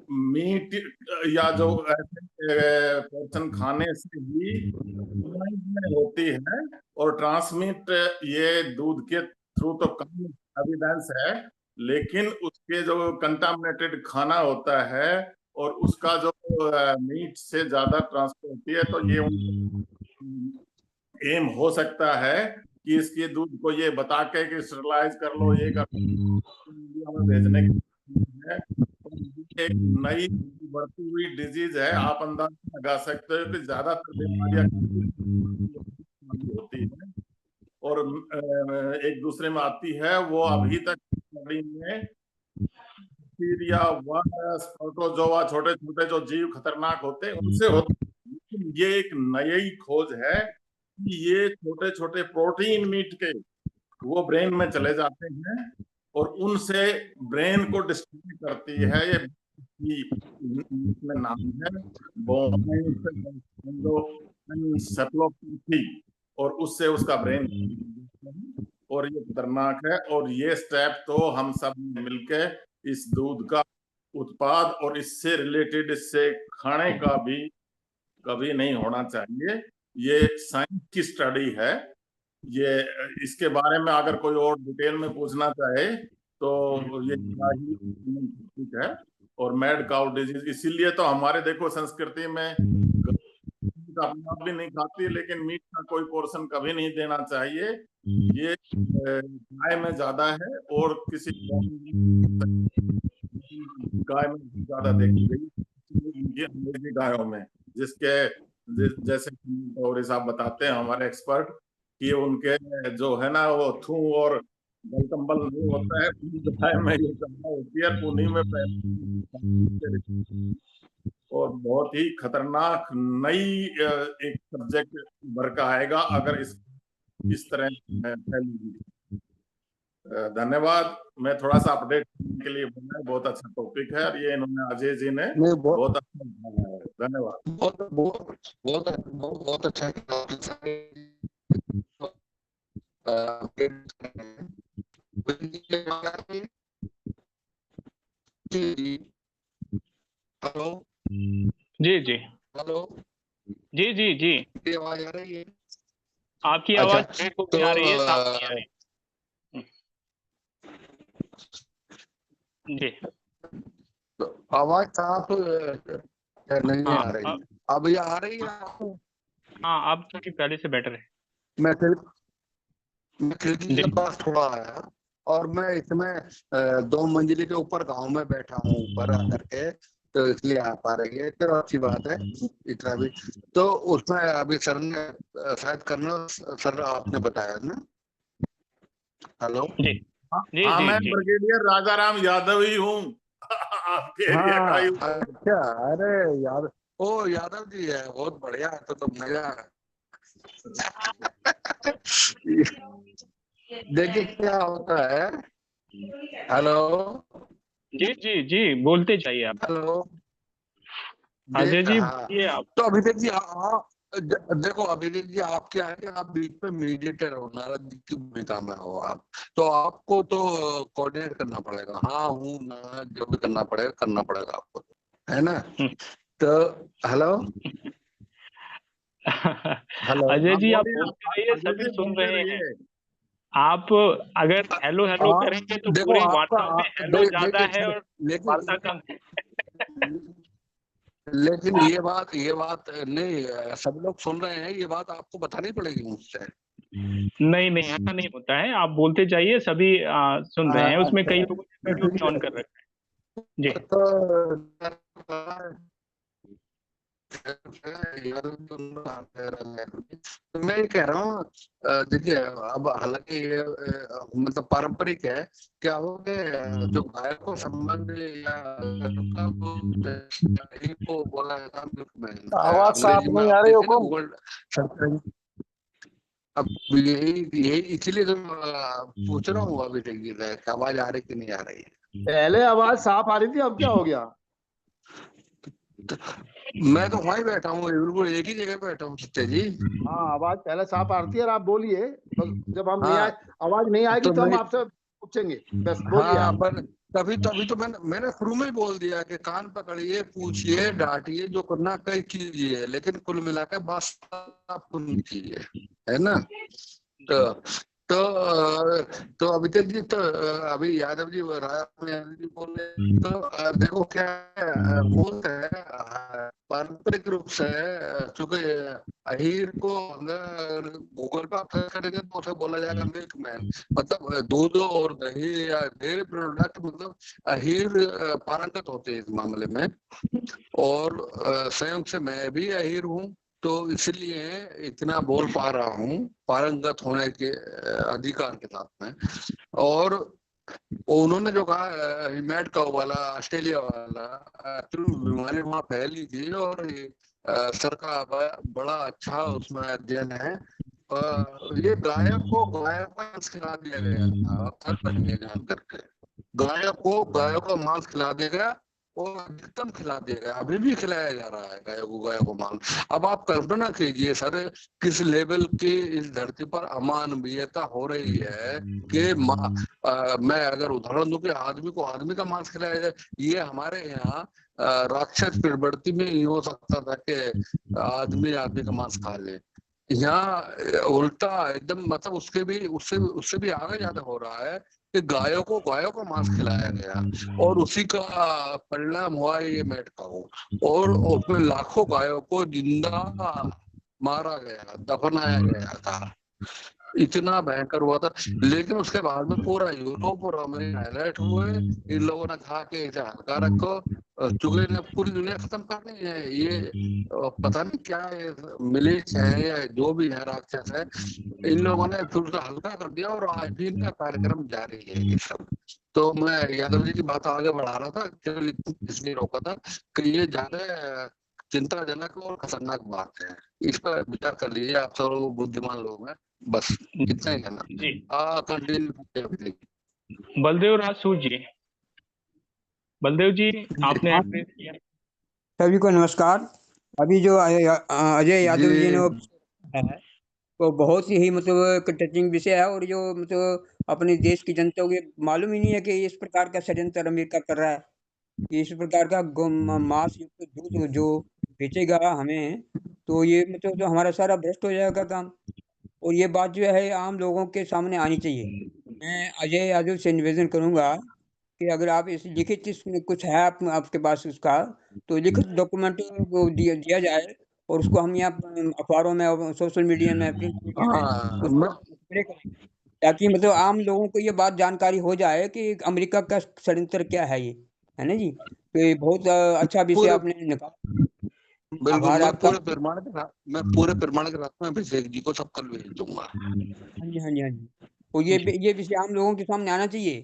मीट या जो ऐसे पोर्शन खाने से ही में होती है, और ट्रांसमिट ये दूध के थ्रू तो कम एविडेंस है, लेकिन उसके जो कंटामिनेटेड खाना होता है और उसका जो मीट से ज्यादा ट्रांसफर होती है, तो ये एम हो सकता है कि इसके दूध को ये बता के कि स्टरलाइज कर लो, ये कर इंडिया में भेजने की है। एक नई बढ़ती हुई डिजीज है, आप अंदाजा लगा सकते हो कि ज्यादातर बीमारियां होती है और एक दूसरे में आती है। वो अभी तक में बैक्टीरिया, वायरस, प्रोटोजोआ, छोटे छोटे जो जीव खतरनाक होते हैं उनसे होते हैं। लेकिन ये एक नई खोज है कि ये छोटे छोटे प्रोटीन मीट के वो ब्रेन में चले जाते हैं और उनसे ब्रेन को डिस्ट्रॉय करती है। ये इसमें नाम है बोनसेफलोपैथी, और उससे उसका ब्रेन, और ये खतरनाक है। और ये स्टेप तो हम सब मिलके इस दूध का उत्पाद और इससे रिलेटेड, इससे खाने का भी कभी नहीं होना चाहिए। ये साइंस की स्टडी है। ये इसके बारे में अगर कोई और डिटेल में पूछना चाहे तो ये ठीक है। और मैड काउ डिजीज, इसीलिए तो हमारे देखो संस्कृति में अपना भी नहीं खाती, लेकिन मीट का कोई पोर्शन कभी नहीं देना चाहिए। ये गाय में ज्यादा है और किसी गाय में ज्यादा देखी गई, अंग्रेजी गायों में, जिसके जैसे और साहब बताते हैं हमारे एक्सपर्ट कि उनके जो है ना वो थू और गलकम्बल नहीं होता है, गाय में ये ज्यादा होती है, उन्हीं में और बहुत ही खतरनाक नई एक सब्जेक्ट भर का आएगा अगर इस तरह फैलेगी। धन्यवाद। मैं थोड़ा सा अपडेट करने के लिए बोला, बहुत अच्छा टॉपिक है और ये इन्होंने अजय जी ने बहुत अच्छा बताया है। धन्यवाद। बहुत अच्छा हेलो जी जी हेलो जी जी जी, आवाज आ रही है? आपकी आवाज तो आ रही है, साफ नहीं आ रही जी। तो आवाज साफ नहीं आ रही, अब ये आ रही है आपको? हाँ, अब थोड़ी पहले से बेटर है। मैं खिड़की के पास थोड़ा आया और मैं इसमें 2 मंजिले के ऊपर गांव में बैठा हूँ ऊपर आकर के, तो इसलिए आ पा रही है। तो अच्छी बात है इतना भी। तो उसमें अभी सर ने शायद कर्नल सर आपने बताया ना? हेलो जी जी हाँ, जी मैं जी। ब्रिगेडियर राजाराम यादव ही हूँ, आपके एरिया का ही। अच्छा, अरे याद, ओ यादव जी है, बहुत बढ़िया है। तो मजा देखिए क्या होता है। हेलो जी जी जी, बोलते जाइए आप। हेलो अजय जी हाँ, बोलिए आप। तो अभिषेक जी देखो अभिषेक जी, आप क्या है कि आप बीच में मीडिएटर हो, नारद जी की भूमिका में हो आप, तो आपको तो कोऑर्डिनेट करना पड़ेगा। हाँ हूँ ना, जो भी करना पड़ेगा आपको, है ना? तो हेलो हेलो अजय जी आप बोलते रहिए, सभी सुन रहे हैं। आप अगर हेलो हेलो करेंगे तो देखो पूरी आपका वार्ता में हेलो ज्यादा है और वार्ता कम है। लेकिन ये बात नहीं, सब लोग सुन रहे हैं, ये बात आपको बतानी पड़ेगी मुझसे। नहीं नहीं, ऐसा नहीं होता है, आप बोलते जाइए, सभी सुन रहे हैं। उसमें कई लोगों ने वीडियो भी ऑन कर रखा है। जी तो तो मैं ये कह रहा हूँ, देखिए अब हालांकि ये मतलब पारंपरिक है, क्या हो गए जो गायक को संबंध या को बोला जाता है आवाज साफ अंग्रेजी में, नहीं आप आ रही देखिए ना हुकुम। Google search. अब यही यही इसीलिए तो पूछ रहा हूँ अभी तक कि आवाज आ रही कि नहीं आ रही है। पहले आवाज साफ आ रही थी, अब क्या हो गया? मैं तो वहीं बैठा हूँ, बिल्कुल एक ही जगह बैठा हूँ चित्ते जी। हाँ, आवाज पहले साफ आ रही थी और आप बोलिए। बस जब हम नहीं आए, हाँ आवाज नहीं आएगी तो तो हम मैं, आपसे पूछेंगे। बस बोलिए हाँ आप। पर तभी तभी तो मैंने शुरू में ही बोल दिया कि कान पकड़िए, पूछिए, डांटिए, जो करना कई कीजिए, लेकिन कुल मिलाकर बात आप सुन कीजिए, है ना। तो तो तो अभिषेक जी, तो अभी यादव जी यादव जी बोल रहे, तो देखो क्या है, बोलते हैं पारंपरिक रूप से, चूंकि अहीर को अगर गूगल पे आप सर्च करेंगे तो उसे बोला जाएगा मिल्कमैन, मतलब दूध और दही या डेयरी प्रोडक्ट, मतलब अहीर पारंगत होते हैं इस मामले में। और संयोग से मैं भी अहीर हूँ, तो इसलिए इतना बोल पा रहा हूँ पारंगत होने के अधिकार के साथ में। और उन्होंने जो कहा मैड काउ वाला, ऑस्ट्रेलिया वाला, बीमारी वहां फैली थी, और सरकार बड़ा अच्छा उसमें अध्ययन है। ये गायक को मांस खिला दिया गया था, आप सर्च करेंगे जान करके, गायों को मांस खिला दिया गया, और अधिकतम खिला दिया गया, अभी भी खिलाया जा रहा है गायों को मांस। अब आप कल्पना कीजिए सर, किस लेवल की इस धरती पर अमानवीयता हो रही है कि मैं अगर उदाहरण दूं कि आदमी को आदमी का मांस खिलाया जाए। ये हमारे यहाँ राक्षस प्रवृत्ति में ही हो सकता था कि आदमी आदमी का मांस खा ले, यहाँ उल्टा एकदम, मतलब उसके भी उससे उससे भी आगे ज्यादा हो रहा है कि गायों को मांस खिलाया गया, और उसी का परिणाम हुआ ये मेटकाओ। और उसमें लाखों गायों को जिंदा मारा गया, दफनाया गया था, इतना भयंकर हुआ था। लेकिन उसके बाद में पूरा यूरोप और अमेरिका अलर्ट हुए, इन लोगों ने कहा कि इसे हल्का रखो, चूहे ने पूरी दुनिया खत्म कर दी है। ये पता नहीं क्या है, मिलिट्स है या जो भी है, राक्षस है, इन लोगों ने फिर उसे हल्का कर दिया, और आज भी इनका कार्यक्रम जारी है ये सब। तो मैं यादव जी की बात आगे बढ़ा रहा था, केवल इसलिए रोका था कि ये ज्यादा चिंताजनक और खतरनाक बात है, इस पर विचार कर लीजिए, आप सब बुद्धिमान लोग हैं। बस इतना ही कहना। जी, कंटिन्यू। बलदेव राजसूर जी, बलदेव जी, आपने हाँ, एड्रेस किया। सभी को नमस्कार। अभी जो अजय यादव जी ने जी है, तो बहुत ही मतलब एक टचिंग विषय है, और जो मतलब अपने देश की जनता को ये मालूम ही नहीं है कि इस प्रकार का षड्यंत्र अमेरिका कर रहा है, कि इस प्रकार का मांस युक्त दूध जो बेचेगा हमें, तो ये मतलब तो हमारा सारा भ्रष्ट हो जाएगा काम। और ये बात जो है आम लोगों के सामने आनी चाहिए। मैं अजय यादव से निवेदन करूंगा कि अगर आप इस लिखित इसमें कुछ है आपके पास उसका, तो लिखित डॉक्यूमेंट को दिया जाए, और उसको हम यहाँ अखबारों में और सोशल मीडिया में, प्रिंट मीडिया में हाँ उसको स्प्रे करें, ताकि मतलब आम लोगों को ये बात जानकारी हो जाए कि अमेरिका का षड्यंत्र क्या है ये, है ना जी। तो ये बहुत अच्छा विषय पूरे आपने निकाला। बिल्कुल, आभार मैं आपका। पूरे प्रमाण के साथ, मैं पूरे प्रमाण के साथ में अभिषेक जी को सब कल भेज दूंगा। हाँ जी, हाँ जी, हाँ जी। और ये विषय आम लोगों के सामने आना चाहिए,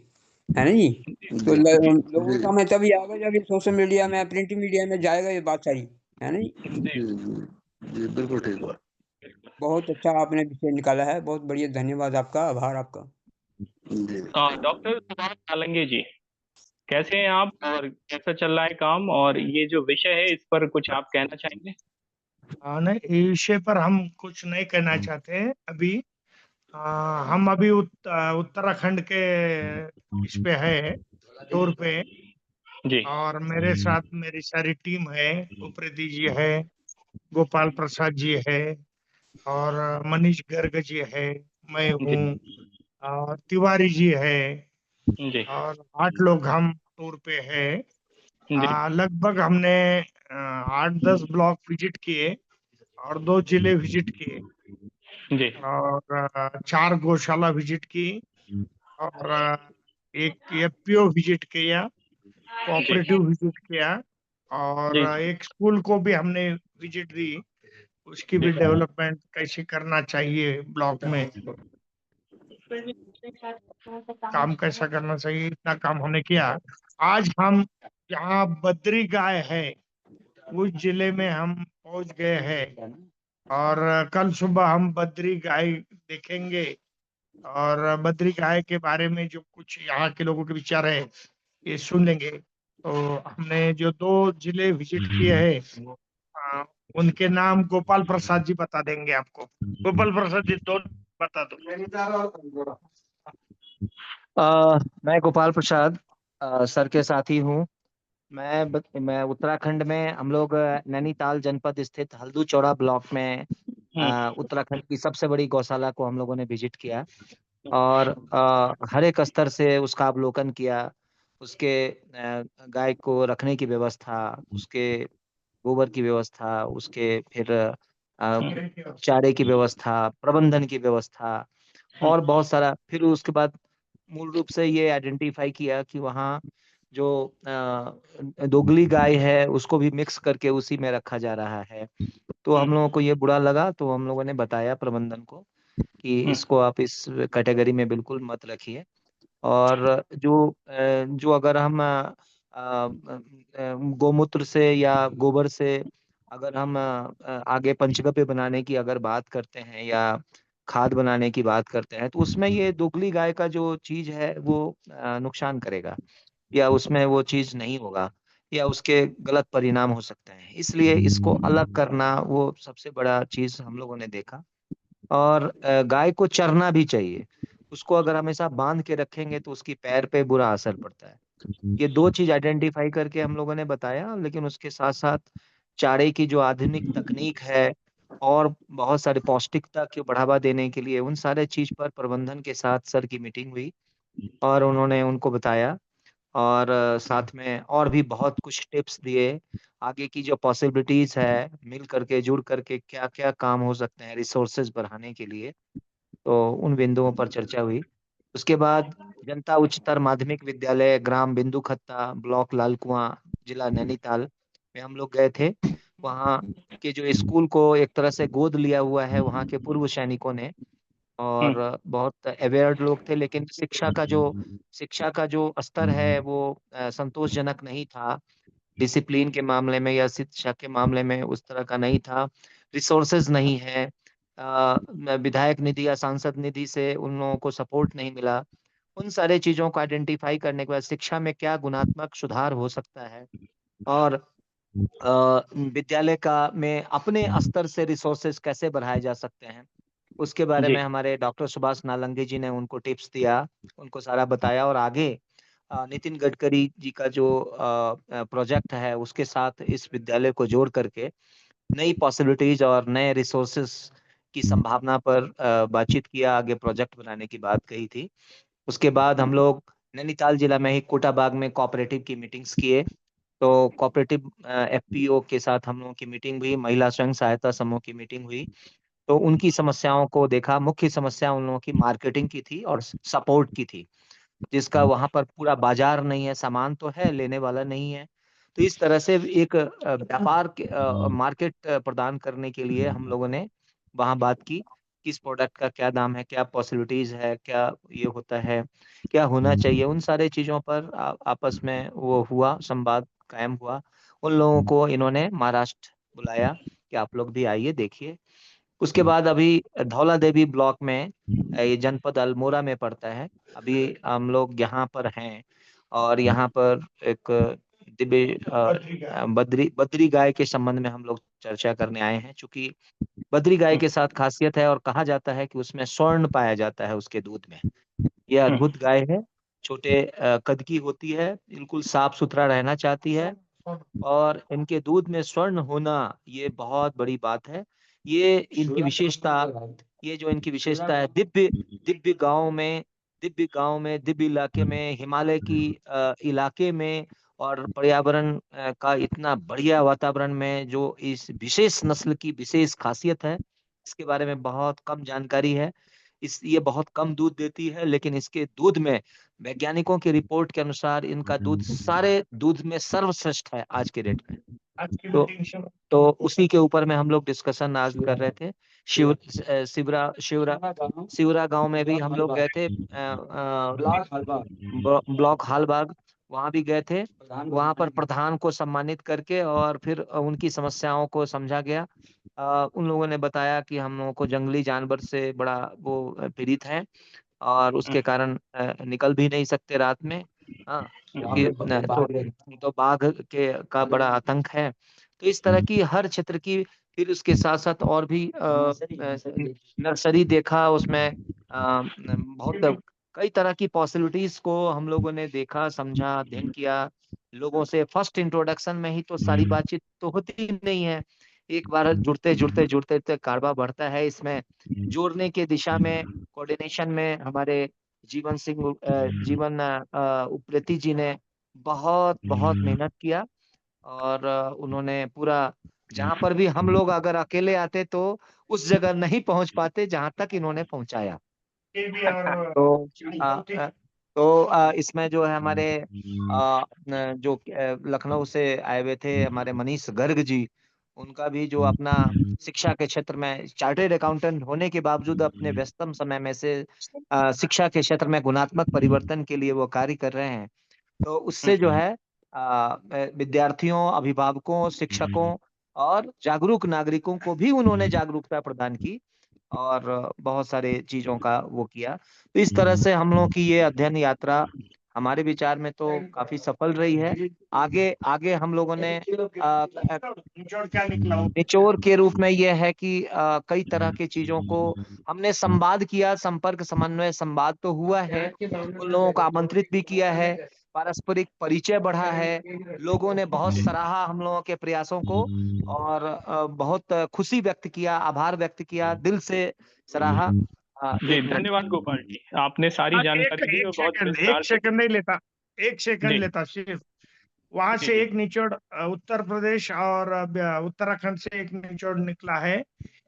है ना जी। तो जी लोगों के जी सामने तभी आएगा जब ये सोशल मीडिया में, प्रिंट मीडिया में जाएगा ये बात सारी, है ना जी। जी जी जी, बिल्कुल ठीक बात। बहुत अच्छा आपने विषय निकाला है, बहुत बढ़िया, धन्यवाद आपका, आभार आपका। जी डॉक्टर सुभाष सालंगे जी, कैसे हैं आप और कैसा चल रहा है काम, और ये जो विषय है इस पर कुछ आप कहना चाहेंगे? हाँ, नहीं, इस विषय पर हम कुछ नहीं कहना चाहते हैं अभी। हम अभी उत्तराखंड के इस पे है, टूर पे, जी और मेरे साथ मेरी सारी टीम है। उप्रेती जी है, गोपाल प्रसाद जी है, और मनीष गर्ग जी है, मैं जी हूँ, और तिवारी जी है, जी और 8 लोग हम टूर पे है। जी लगभग हमने 8-10 ब्लॉक विजिट किए, और 2 जिले विजिट किए, जी और 4 गौशाला विजिट की, और एक एफपीओ विजिट किया, जी कोऑपरेटिव विजिट किया, और जी। एक स्कूल को भी हमने विजिट दी, उसकी भी डेवलपमेंट कैसे करना चाहिए ब्लॉक में, काम कैसा करना चाहिए, इतना हम हमने किया। आज हम यहाँ बद्री गाय है उस जिले में हम पहुंच गए हैं, और कल सुबह हम बद्री गाय देखेंगे, और बद्री गाय के बारे में जो कुछ यहाँ के लोगों के विचार है ये सुन लेंगे। तो हमने जो 2 जिले विजिट किए हैं, उनके नाम गोपाल प्रसाद जी बता देंगे आपको। गोपाल प्रसाद जी, 2 बता दो। मैं गोपाल प्रसाद सर के साथी हूँ। मैं उत्तराखंड में, हम लोग नैनीताल जनपद स्थित हल्दू चौड़ा ब्लॉक में उत्तराखंड की सबसे बड़ी गौशाला को हम लोगों ने विजिट किया, और हर एक स्तर से उसका अवलोकन किया। उसके गाय को रखने की व्यवस्था, उसके गोबर की व्यवस्था, उसके फिर चारे की व्यवस्था, प्रबंधन की व्यवस्था, और बहुत सारा। फिर उसके बाद मूल रूप से ये आइडेंटिफाई किया कि वहाँ जो दोगली गाय है उसको भी मिक्स करके उसी में रखा जा रहा है। तो हम लोगों को ये बुरा लगा, तो हम लोगों ने बताया प्रबंधन को कि इसको आप इस कैटेगरी में बिल्कुल मत रखिए। और जो अगर हम गोमूत्र से या गोबर से अगर हम आगे पंचगव्य बनाने की अगर बात करते हैं या खाद बनाने की बात करते हैं, तो उसमें ये दुगली गाय का जो चीज है वो नुकसान करेगा, या उसमें वो चीज नहीं होगा, या उसके गलत परिणाम हो सकते हैं। इसलिए इसको अलग करना वो सबसे बड़ा चीज हम लोगों ने देखा। और गाय को चरना भी चाहिए। उसको अगर हमेशा बांध के रखेंगे तो उसकी पैर पे बुरा असर पड़ता है। ये 2 चीज आइडेंटिफाई करके हम लोगों ने बताया, लेकिन उसके साथ साथ चारे की जो आधुनिक तकनीक है और बहुत सारे पौष्टिकता को बढ़ावा देने के लिए उन सारे चीज पर प्रबंधन के साथ सर की मीटिंग हुई, और उन्होंने उनको बताया, और साथ में और भी बहुत कुछ टिप्स दिए। आगे की जो पॉसिबिलिटीज है, मिल करके जुड़ करके क्या क्या काम हो सकते हैं रिसोर्सेज बढ़ाने के लिए, तो उन बिंदुओं पर चर्चा हुई। उसके बाद जनता उच्चतर माध्यमिक विद्यालय ग्राम बिंदु खत्ता, ब्लॉक लालकुआं, जिला नैनीताल में हम लोग गए थे। वहाँ के जो स्कूल को एक तरह से गोद लिया हुआ है वहाँ के पूर्व सैनिकों ने, और बहुत अवेयर लोग थे, लेकिन शिक्षा का जो स्तर है वो संतोषजनक नहीं था। डिसिप्लिन के मामले में या शिक्षा के मामले में उस तरह का नहीं था। रिसोर्सेज नहीं है, विधायक निधि या सांसद निधि से उन लोगों को सपोर्ट नहीं मिला। उन सारे चीजों को आइडेंटिफाई करने के बाद शिक्षा में क्या गुणात्मक सुधार हो सकता है, और विद्यालय का में अपने स्तर से रिसोर्सेज कैसे बढ़ाए जा सकते हैं, उसके बारे जी। में हमारे डॉक्टर सुभाष नालंगी जी ने उनको टिप्स दिया, उनको सारा बताया। और आगे नितिन गडकरी जी का जो प्रोजेक्ट है उसके साथ इस विद्यालय को जोड़ करके नई पॉसिबिलिटीज और नए रिसोर्सेस की संभावना पर बातचीत किया, आगे प्रोजेक्ट बनाने की बात कही थी। उसके बाद हम लोग नैनीताल जिला में ही कोटाबाग में कोऑपरेटिव की मीटिंग्स किए। तो कोऑपरेटिव एफपीओ के साथ हम लोगों की मीटिंग हुई, महिला स्वयं सहायता समूह की मीटिंग हुई। तो उनकी समस्याओं को देखा। मुख्य समस्या उन लोगों की मार्केटिंग की थी और सपोर्ट की थी, जिसका वहां पर पूरा बाजार नहीं है, सामान तो है, लेने वाला नहीं है। तो इस तरह से एक मार्केट प्रदान करने के लिए हम लोगों ने वहां बात की, किस प्रोडक्ट का क्या दाम है, क्या पॉसिबिलिटीज है, क्या ये होता है, क्या होना चाहिए। उन सारे चीजों पर आपस में वो हुआ, संवाद कायम हुआ। उन लोगों को इन्होंने महाराष्ट्र बुलाया कि आप लोग भी आइए देखिए। उसके बाद अभी धौला देवी ब्लॉक में, ये जनपद अल्मोड़ा में पड़ता है, अभी हम लोग यहाँ पर हैं। और यहाँ पर एक दिव्य बद्री गाय के संबंध में हम लोग चर्चा करने आए हैं। चूंकि बद्री गाय के साथ खासियत है, और कहा जाता है कि उसमें स्वर्ण पाया जाता है उसके दूध में। यह अद्भुत गाय है, छोटे कद की होती है, बिल्कुल साफ सुथरा रहना चाहती है, और इनके दूध में स्वर्ण होना ये बहुत बड़ी बात है। ये इनकी विशेषता, ये जो इनकी विशेषता है, दिव्य गांव में, दिव्य इलाके में, हिमालय की इलाके में, और पर्यावरण का इतना बढ़िया वातावरण में जो इस विशेष नस्ल की विशेष खासियत है, इसके बारे में बहुत कम जानकारी है। ये बहुत कम दूध देती है, लेकिन इसके दूध में वैज्ञानिकों की रिपोर्ट के अनुसार इनका दूध सारे दूध में सर्वश्रेष्ठ है आज के डेट में। तो उसी के ऊपर में हम लोग डिस्कशन आज कर रहे थे। शिवरा गांव में भी हम लोग गए थे, ब्लॉक हालबाग, वहां भी गए थे। वहां पर प्रधान को सम्मानित करके और फिर उनकी समस्याओं को समझा गया। उन लोगों ने बताया कि हम लोगों को जंगली जानवर से बड़ा वो पीड़ित है और उसके कारण निकल भी नहीं सकते रात में। हाँ, क्योंकि तो बाघ का बड़ा आतंक है। तो इस तरह की हर क्षेत्र की, फिर उसके साथ साथ और भी नर्सरी देखा, उसमें बहुत कई तरह की पॉसिबिलिटीज को हम लोगों ने देखा, समझा, अध्ययन किया। लोगों से फर्स्ट इंट्रोडक्शन में ही तो सारी बातचीत तो होती नहीं है। एक बार जुड़ते जुड़ते जुड़ते जुड़ते कारवा बढ़ता है। इसमें जोड़ने के दिशा में, कोऑर्डिनेशन में हमारे जीवन उप्रेती जी ने बहुत बहुत मेहनत किया और उन्होंने पूरा, जहां पर भी हम लोग अगर अकेले आते तो उस जगह नहीं पहुंच पाते जहां तक इन्होंने पहुंचाया। तो इसमें जो है हमारे जो लखनऊ से आए हुए थे हमारे मनीष गर्ग जी, उनका भी जो अपना शिक्षा के क्षेत्र में चार्टर्ड अकाउंटेंट होने के बावजूद अपने व्यस्तम समय में से शिक्षा के क्षेत्र में गुणात्मक परिवर्तन के लिए वो कार्य कर रहे हैं। तो उससे जो है विद्यार्थियों, अभिभावकों, शिक्षकों और जागरूक नागरिकों को भी उन्होंने जागरूकता प्रदान की और बहुत सारे चीजों का वो किया। तो इस तरह से हम लोगों की ये अध्ययन यात्रा हमारे विचार में तो काफी सफल रही है। आगे आगे हम लोगों ने निचोड़ के रूप में ये है कि कई तरह की चीजों को हमने संवाद किया, संपर्क, समन्वय, संवाद तो हुआ है, उन लोगों को आमंत्रित भी किया है, पारस्परिक परिचय बढ़ा है, लोगों ने बहुत सराहा हम लोगों के प्रयासों को और बहुत खुशी व्यक्त किया, आभार व्यक्त किया, दिल से सराहा। जी, धन्यवाद गोपाल जी, आपने सारी जानकारी दी और बहुत विस्तार से। एक सेकंड नहीं लेता, एक सेकंड लेता सिर्फ। वहां से एक निचोड़ उत्तर प्रदेश और उत्तराखंड से एक निचोड़ निकला है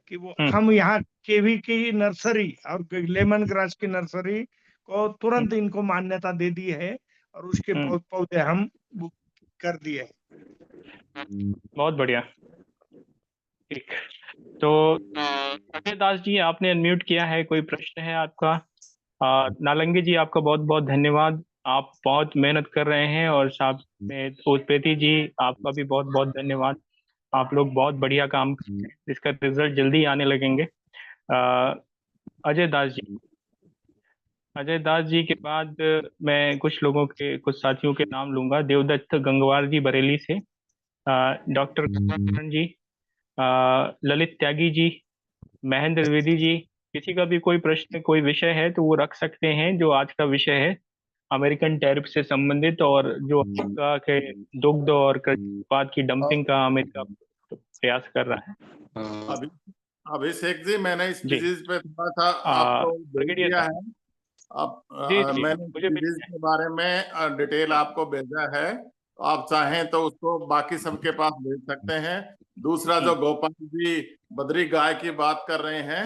कि वो हम यहाँ केवी की नर्सरी और लेमन ग्रास की नर्सरी को तुरंत इनको मान्यता दे दी है और उसके पौधे हम बुक कर दिए। बहुत बढ़िया। ठीक, तो अजय दास जी, आपने अनम्यूट किया है, कोई प्रश्न है आपका? नालंगी जी, आपका बहुत बहुत धन्यवाद, आप बहुत मेहनत कर रहे हैं। और साथ में उप्रेती जी, आपका भी बहुत बहुत धन्यवाद, आप लोग बहुत बढ़िया काम कर रहे हैं, इसका रिजल्ट जल्दी आने लगेंगे। अजय दास जी के बाद मैं कुछ लोगों के, कुछ साथियों के नाम लूंगा। देवदत्त गंगवार जी बरेली से, डॉक्टर करण जी, ललित त्यागी जी, महेंद्र द्विवेदी जी। किसी का भी कोई प्रश्न, कोई विषय है तो वो रख सकते हैं। जो आज का विषय है अमेरिकन टैरिफ से संबंधित, और जो अमेरिका के दुग्ध और कृषि उत्पाद की डंपिंग का अमेरिका प्रयास कर रहा है। अभिषेक जी, मैंने इस चीज पे थोड़ा सा आपको भेज दिया है। अब मैंने चीज के बारे में डिटेल आपको भेजा है, तो आप चाहें तो उसको बाकी सबके पास भेज सकते हैं। दूसरा, जो गोपाल जी बद्री गाय की बात कर रहे हैं,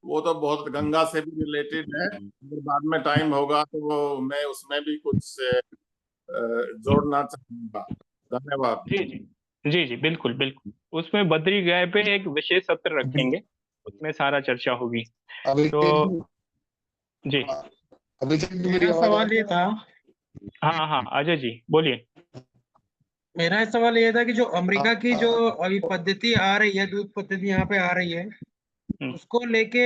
वो तो बहुत गंगा से भी रिलेटेड है। अगर बाद में टाइम होगा तो वो मैं उसमें भी कुछ जोड़ना चाहूंगा। धन्यवाद। जी जी जी जी, बिल्कुल बिल्कुल, उसमें बद्री गाय पे एक विशेष सत्र रखेंगे, उसमें सारा चर्चा होगी। तो जी, मेरा सवाल ये था। हाँ हाँ, अजय जी बोलिए। मेरा सवाल ये था कि जो अमेरिका की जो अभी पद्धति आ रही है, दूध पद्धति यहाँ पे आ रही है, उसको लेके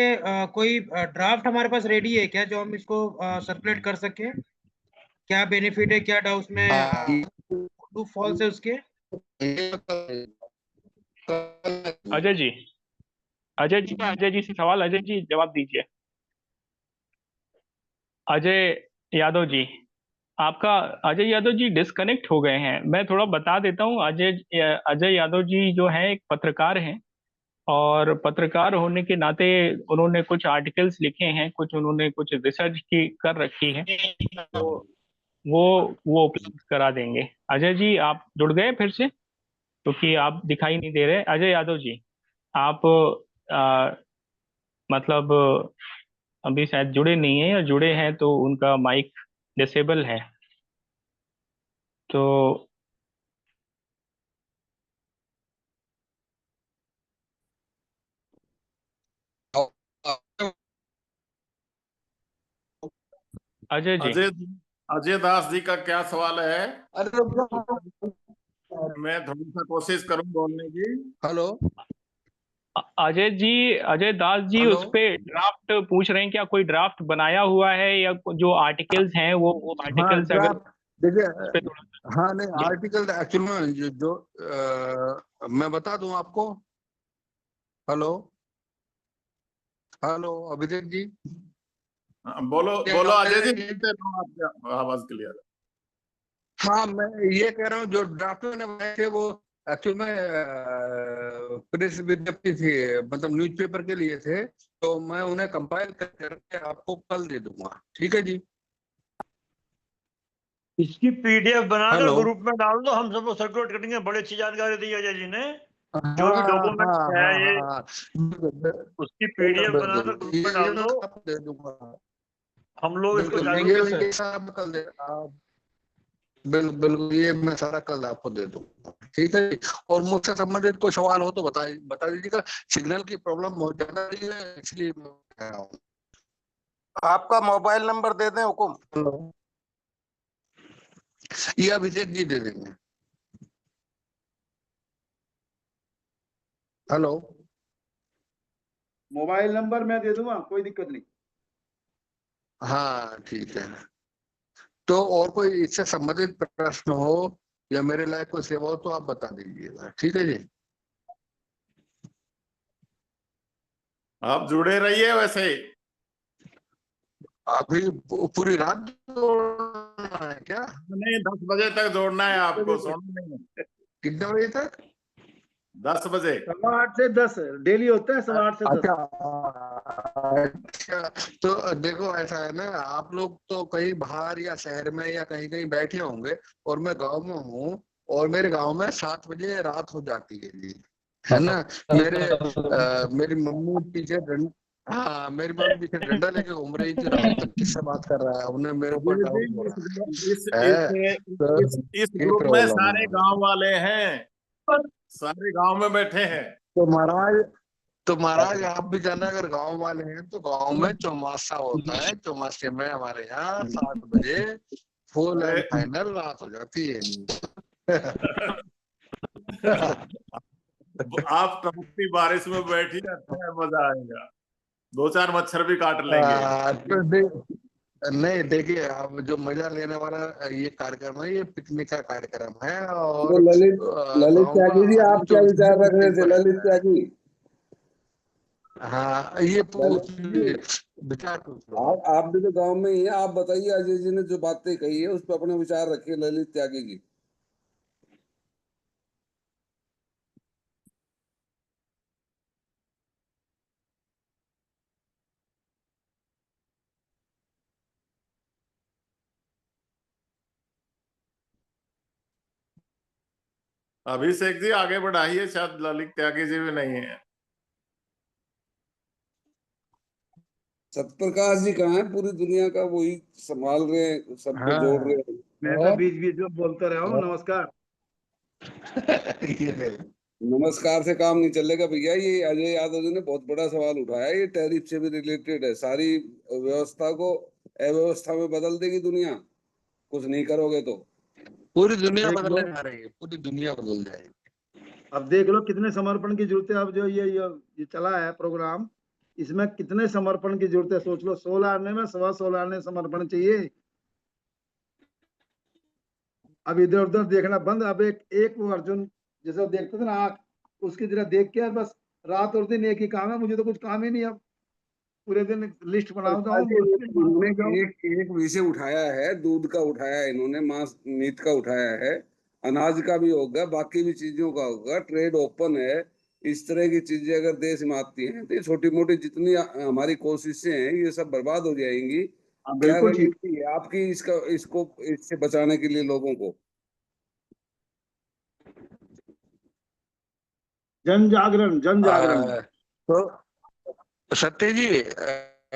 कोई ड्राफ्ट हमारे पास रेडी है क्या, जो हम इसको सर्कुलेट कर सके? क्या बेनिफिट है, क्या डाउट में ट्रू फॉल्स है उसके? अजय जी से सवाल, अजय जी जवाब दीजिए। अजय यादव जी, आपका, अजय यादव जी डिस्कनेक्ट हो गए हैं। मैं थोड़ा बता देता हूँ। अजय यादव जी जो है एक पत्रकार हैं, और पत्रकार होने के नाते उन्होंने कुछ आर्टिकल्स लिखे हैं, कुछ उन्होंने कुछ रिसर्च की कर रखी है, तो वो उपलब्ध करा देंगे। अजय जी, आप जुड़ गए फिर से, क्योंकि आप दिखाई नहीं दे रहे। अजय यादव जी, आप मतलब अभी शायद जुड़े नहीं है, या जुड़े हैं तो उनका माइक डिसेबल है। तो अजय जी, अजय अजय दास जी का क्या सवाल है? अरे मैं थोड़ी सा कोशिश करूं बोलने की। Hello Ajay Das ji, hello. उस पे ड्राफ्ट पूछ रहे हैं, क्या कोई ड्राफ्ट बनाया हुआ है, या जो आर्टिकल्स हैं वो हाँ आर्टिकल्स अगर ड्राफ्ट देखिए। उस पे थोड़ा हाँ नहीं, जी। आर्टिकल एक्चुअल में मैं बता दूं आपको। हेलो हेलो अभिषेक जी, बोलो क्या बोलो अजय जी, मेरे- सुनते रहो, आपकी आवाज क्लियर है। हाँ मैं ये कह रहा हूँ, जो ड्राफ्ट मैंने बनाए थे वो एक्चुअल में प्रेस विज्ञप्ति थी, मतलब न्यूज़पेपर के लिए थे। तो मैं उन्हें कंपाइल करके आपको कल दे दूंगा, ठीक है जी। इसकी पीडीएफ बनाकर हेलो। ग्रुप में डाल दो, हम सबको सर्कुलेट करेंगे। बड़ी अच्छी जानकारी दी अजय जी ने। हाँ जो भी हाँ डॉक्यूमेंट है हाँ ये, हाँ, उसकी पीडीएफ बिल्कुल बनाकर बिल्कुल, ग्रुप में ये डाल मैं दो। आपको दे दूंगा। हम लोग इसको बिल्कुल जाएंगे ये कैसे? सब कल दे आप, बिल्कुल ये मैं सारा कल आपको दे दूंगा, ठीक है जी। और मुझसे संबंधित कोई सवाल हो तो बता दीजिएगा। सिग्नल की प्रॉब्लम बहुत ज्यादा रही है, इसलिए मैं कह रहा हूँ। आपका मोबाइल नंबर दे दें हुकुम। हेलो, ये अभिषेक जी दे देंगे। हेलो, मोबाइल नंबर मैं दे दूंगा, कोई दिक्कत नहीं। हाँ ठीक है। तो और कोई इससे संबंधित प्रश्न हो या मेरे लायक कोई सेवा हो तो आप बता दीजिएगा, ठीक है जी। आप जुड़े रहिए वैसे। अभी पूरी रात जोड़ना है क्या? नहीं, 10 बजे तक जोड़ना है आपको, सोना नहीं है। कितने बजे तक? 10 बजे। 8 से 10 डेली होता है, 8 से 10। अच्छा अच्छा, तो देखो ऐसा है ना, आप लोग तो कहीं बाहर या शहर में या कहीं कहीं बैठे होंगे, और मैं गांव में हूँ, और मेरे गांव में 7 बजे रात हो जाती है जी, है ना। मेरी मम्मी पीछे हाँ मेरी मम्मी पीछे डंडा लेके घूम रही थी रात तक, किससे बात कर रहा है, उन्हें मेरे ऊपर अजय डाउट जी, हो इस रहा है। तो इस ये ग्रुप में प्रॉब्लम सारे है। गांव वाले हैं, सारे गांव में बैठे हैं। तो महाराज आप भी जाना, अगर गांव वाले हैं तो गांव में चौमासा होता है, चौमासे में हमारे यहाँ 7 बजे फुल अरे एंड फाइनल रात हो जाती है। आप टपकती बारिश में बैठिए, अच्छा है, मजा आएगा। 2-4 मच्छर भी काट लेंगे। तो नहीं देखिए, अब जो मजा लेने वाला ये कार्यक्रम है, ये पिकनिक का कार्यक्रम है, और तो ललित ललित गाँव त्यागी जी, का आदमी आप तो क्या विचार रख रहे थे पर ललित त्यागी? हाँ ये ललित जी, विचार पूछ लो। आप भी तो गांव में ही हैं, आप बताइए अजय जी ने जो बातें कही है उस पर अपने विचार रखिए ललित त्यागी जी। अभिषेक जी आगे बढ़ाइए, शायद ललित त्यागी जी भी नहीं है। सत्यप्रकाश जी कहाँ है? पूरी दुनिया का वही संभाल रहे हैं, सबको जोड़ हाँ रहे हैं। मैं तो बीच बीच में बोलता रहा हूँ, नमस्कार। ये ले। नमस्कार से काम नहीं चलेगा भैया। ये अजय यादव जी ने बहुत बड़ा सवाल उठाया, ये टैरिफ से भी रिलेटेड है। सारी व्यवस्था को अव्यवस्था में बदल देगी दुनिया, कुछ नहीं करोगे तो। पूरी दुनिया देख लो, बदलने जा रही है, पूरी दुनिया बदल जाएगी। अब देख लो कितने समर्पण की जरूरत है। अब जो ये चला है प्रोग्राम, इसमें कितने समर्पण की जरूरत है, सोच लो। 16 आने में 16.25 आने समर्पण चाहिए। अब इधर उधर देखना बंद। अब एक एक वो अर्जुन जैसे वो देखते थे ना, आँख उसकी तरह देख के बस रात और दिन एक ही काम है, मुझे तो कुछ काम ही नहीं। अब पूरे दिन लिस्ट बनाता हूँ, इन्होंने जाओ। एक विषय उठाया है, दूध का उठाया है इन्होंने, मांस मीट का उठाया है, अनाज का भी होगा, बाकी भी चीजों का होगा। ट्रेड ओपन है। इस तरह की चीजें अगर देश में आती हैं तो ये छोटी मोटी जितनी हमारी कोशिशें हैं ये सब बर्बाद हो जाएंगी। हाँ क्या बिल्कुल ठीक। रणनीति है आपकी इसको इससे बचाने के लिए लोगों को? जन जागरण, जन जागरण। तो सत्य जी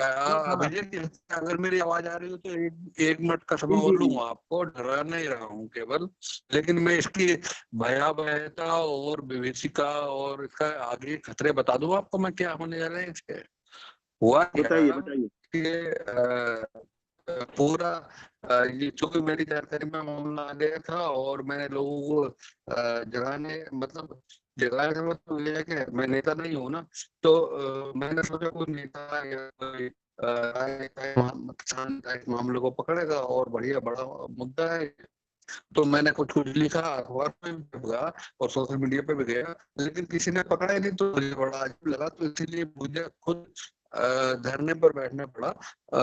अभिजीत जी, अगर मेरी आवाज आ रही हो तो एक मिनट का समय जी, और जी, लूंगा, आपको डरा नहीं रहा हूँ केवल, लेकिन मैं इसकी भयावहता और विभीषिका और इसका आगे खतरे बता दूं आपको मैं क्या होने जा रहे हैं इसके। हुआ बताइए क्या बताइए। कि पूरा ये चूंकि मेरी जानकारी में मामला आ गया था और मैंने लोगों को जगाने मतलब जगाने का मतलब ये है कि मैं नेता नहीं हूँ ना, तो मैंने सोचा कोई नेता या कोई किसान इस मामले को पकड़ेगा और बढ़िया बड़ा मुद्दा है। तो मैंने कुछ कुछ लिखा, अखबार में भी गया और सोशल मीडिया पे भी गया, लेकिन किसी ने पकड़ा ही नहीं, तो मुझे बड़ा अजीब लगा, तो इसीलिए मुझे खुद धरने पर बैठना पड़ा।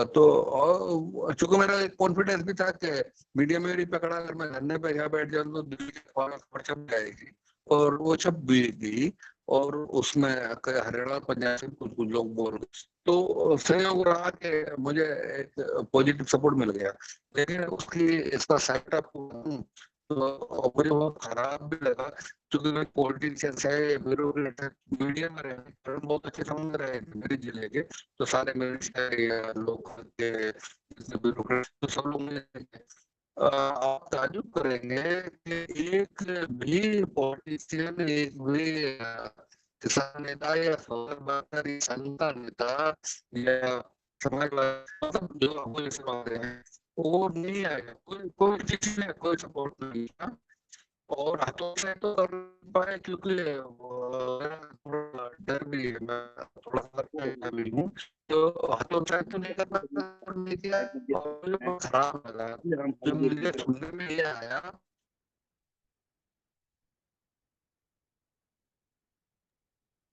तो चूंकि मेरा एक कॉन्फिडेंस भी था कि मीडिया में भी पकड़ा, अगर मैं धरने पर यहाँ बैठ जाऊँ तो दिल्ली के अखबार में खबर छप जाएगी, और वो छप भी गई, और उसमें हरियाणा पंजाब से कुछ कुछ लोग बोल रहे, तो संयोग रहा कि मुझे एक पॉजिटिव सपोर्ट मिल गया। लेकिन उसकी इसका साइड अप तो मुझे बहुत खराब भी लगा, क्योंकि मैं पॉलिटिशियंस है, ब्यूरोक्रेट है, मीडिया में रहे, बहुत अच्छे समझ रहे थे मेरे जिले के, तो सारे मिनिस्टर लोग ब्यूरोक्रेट तो सब लोग आप ताजुब करेंगे कि एक भी पॉलिटिशियन, एक भी किसान नेता या समाजवादी संघ नेता या समाजवादी मतलब जो आपको जैसे बात है वो नहीं आएगा, कोई कोई किसी ने कोई सपोर्ट नहीं किया, और हाथों से तो कर पाए क्योंकि थोड़ा डर भी है, मैं थोड़ा सा भी हूँ, तो हाथों से तो नहीं कर पाया, नहीं किया, और मुझे बहुत खराब लगा जो मुझे सुनने में ये आया।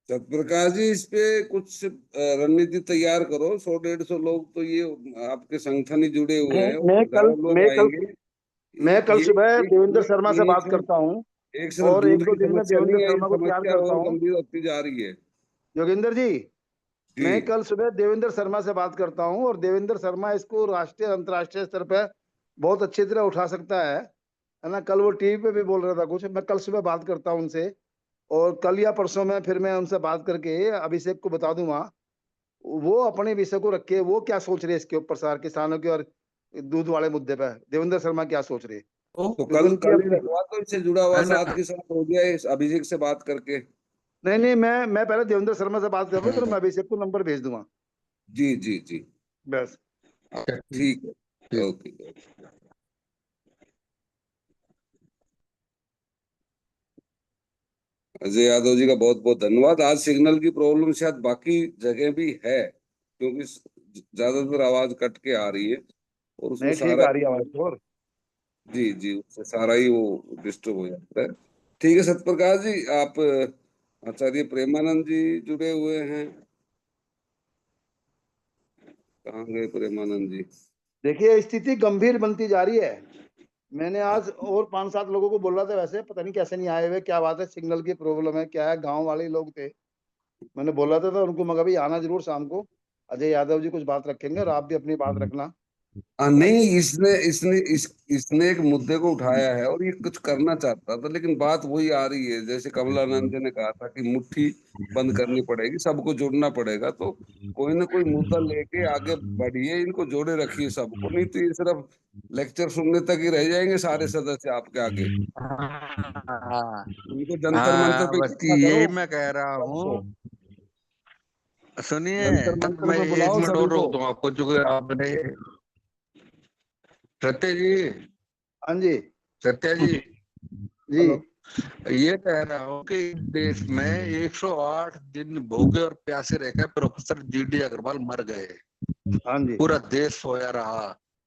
सतप्रकाश जी, इस पे कुछ रणनीति तैयार करो। 100-150 लोग तो ये आपके संगठन ही जुड़े हुए हैं, मैं और कल 11 लोग मैं कल आएंगे। मैं कल ये सुबह एक देवेंद्र एक शर्मा से बात एक करता हूँ, एक सिर्फ और दूध एक दो की दिन में समस्या देवेंद्र नहीं है, ये शर्मा को तैयार समस्या करता और हूँ। गंभीर होती जा रही है। योगेंद्र जी, जी मैं कल सुबह देवेंद्र शर्मा से बात करता हूँ, और देवेंद्र शर्मा इसको राष्ट्रीय अंतर्राष्ट्रीय स्तर पे बहुत अच्छी तरह उठा सकता है ना। कल वो टीवी पे भी बोल रहा था कुछ, मैं कल सुबह बात करता हूँ उनसे, और कल या परसों में फिर मैं उनसे बात करके अभिषेक को बता दूंगा, वो अपने विषय को रखे, वो क्या सोच रहे हैं इसके ऊपर, सार किसानों के और दूध वाले मुद्दे पे देवेंद्र शर्मा क्या सोच रहे हैं, तो क्योंकि कल उनकी कल ही अपनी रखवा दो, इससे जुड़ा हुआ है ना। साथ के साथ हो गया इस अभिषेक से बात करके। नहीं नहीं, मैं पहले देवेंद्र शर्मा से बात कर लूँ, फिर मैं अभिषेक को नंबर भेज दूंगा जी जी जी, बस। ठीक है, ठीक। ओके। अजय यादव जी का बहुत बहुत धन्यवाद। आज सिग्नल की प्रॉब्लम शायद बाकी जगह भी है, क्योंकि ज्यादातर आवाज कट के आ रही है, और उसमें नहीं, ठीक सारा आ रही है आवाज और। जी जी, उससे सारा ही वो डिस्टर्ब हो जाता है। ठीक है सतप्रकाश जी, आप आचार्य प्रेमानंद जी जुड़े हुए हैं, कहाँ गए प्रेमानंद जी? देखिए, स्थिति गंभीर बनती जा रही है। मैंने आज और 5-7 लोगों को बोला था, वैसे पता नहीं कैसे नहीं आए हुए, क्या बात है, सिग्नल की प्रॉब्लम है क्या है, गांव वाले लोग थे, मैंने बोला था उनको, मगर भाई आना जरूर शाम को, अजय यादव जी कुछ बात रखेंगे और आप भी अपनी बात रखना। नहीं, इसने इसने इसने एक मुद्दे को उठाया है, और ये कुछ करना चाहता था, लेकिन बात वही आ रही है, जैसे कमलानंद जी ने कहा था कि मुट्ठी बंद करनी पड़ेगी, सबको जुड़ना पड़ेगा, तो कोई ना कोई मुद्दा लेके आगे बढ़िए, इनको जोड़े रखिए सबको, नहीं तो ये सिर्फ लेक्चर सुनने तक ही रह जाएंगे सारे सदस्य आपके आगे। हाँ इनको जंतर मंतर पे बस इकट्ठा करो यही मैं कह रहा सबको, हूँ। सुनिए, जंतर मंतर मैं पे एक बुलाओ मिनट सभी और को। रोक दूं आपको, चूंकि आपने सत्य जी, हाँ जी सत्या जी, जी। ये कह रहा हूँ कि देश में 108 दिन भूखे और प्यासे रहकर प्रोफेसर जीडी अग्रवाल मर गए, हाँ जी। पूरा देश सोया रहा,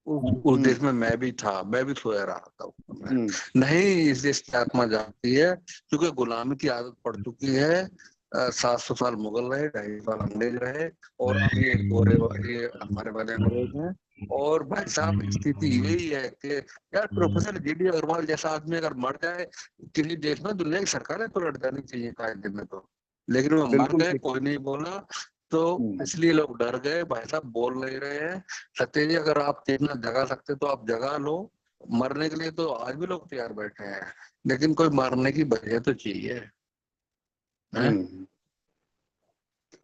उस देश में मैं भी था, मैं भी सोया रहा था उस समय। नहीं, इस देश की आत्मा जागती है, क्योंकि गुलामी की आदत पड़ चुकी है। 700 साल मुगल रहे, 250 साल अंग्रेज रहे, और अब ये गोरे ये हमारे वाले अंग्रेज हैं। और भाई साहब, स्थिति यही है कि यार प्रोफेसर जीडी अग्रवाल जैसा आदमी अगर मर जाए किसी देश में, दुनिया की सरकारें तो लड़ जानी चाहिए कायदे में, तो लेकिन वो मर बिल्कुल गए, ठीक। कोई नहीं बोला, तो इसलिए लोग डर गए। भाई साहब बोल नहीं रहे हैं। सत्य जी, अगर आप चेतना जगा सकते तो आप जगा लो। मरने के लिए तो आज भी लोग तैयार बैठे हैं, लेकिन कोई मारने की वजह तो चाहिए, है?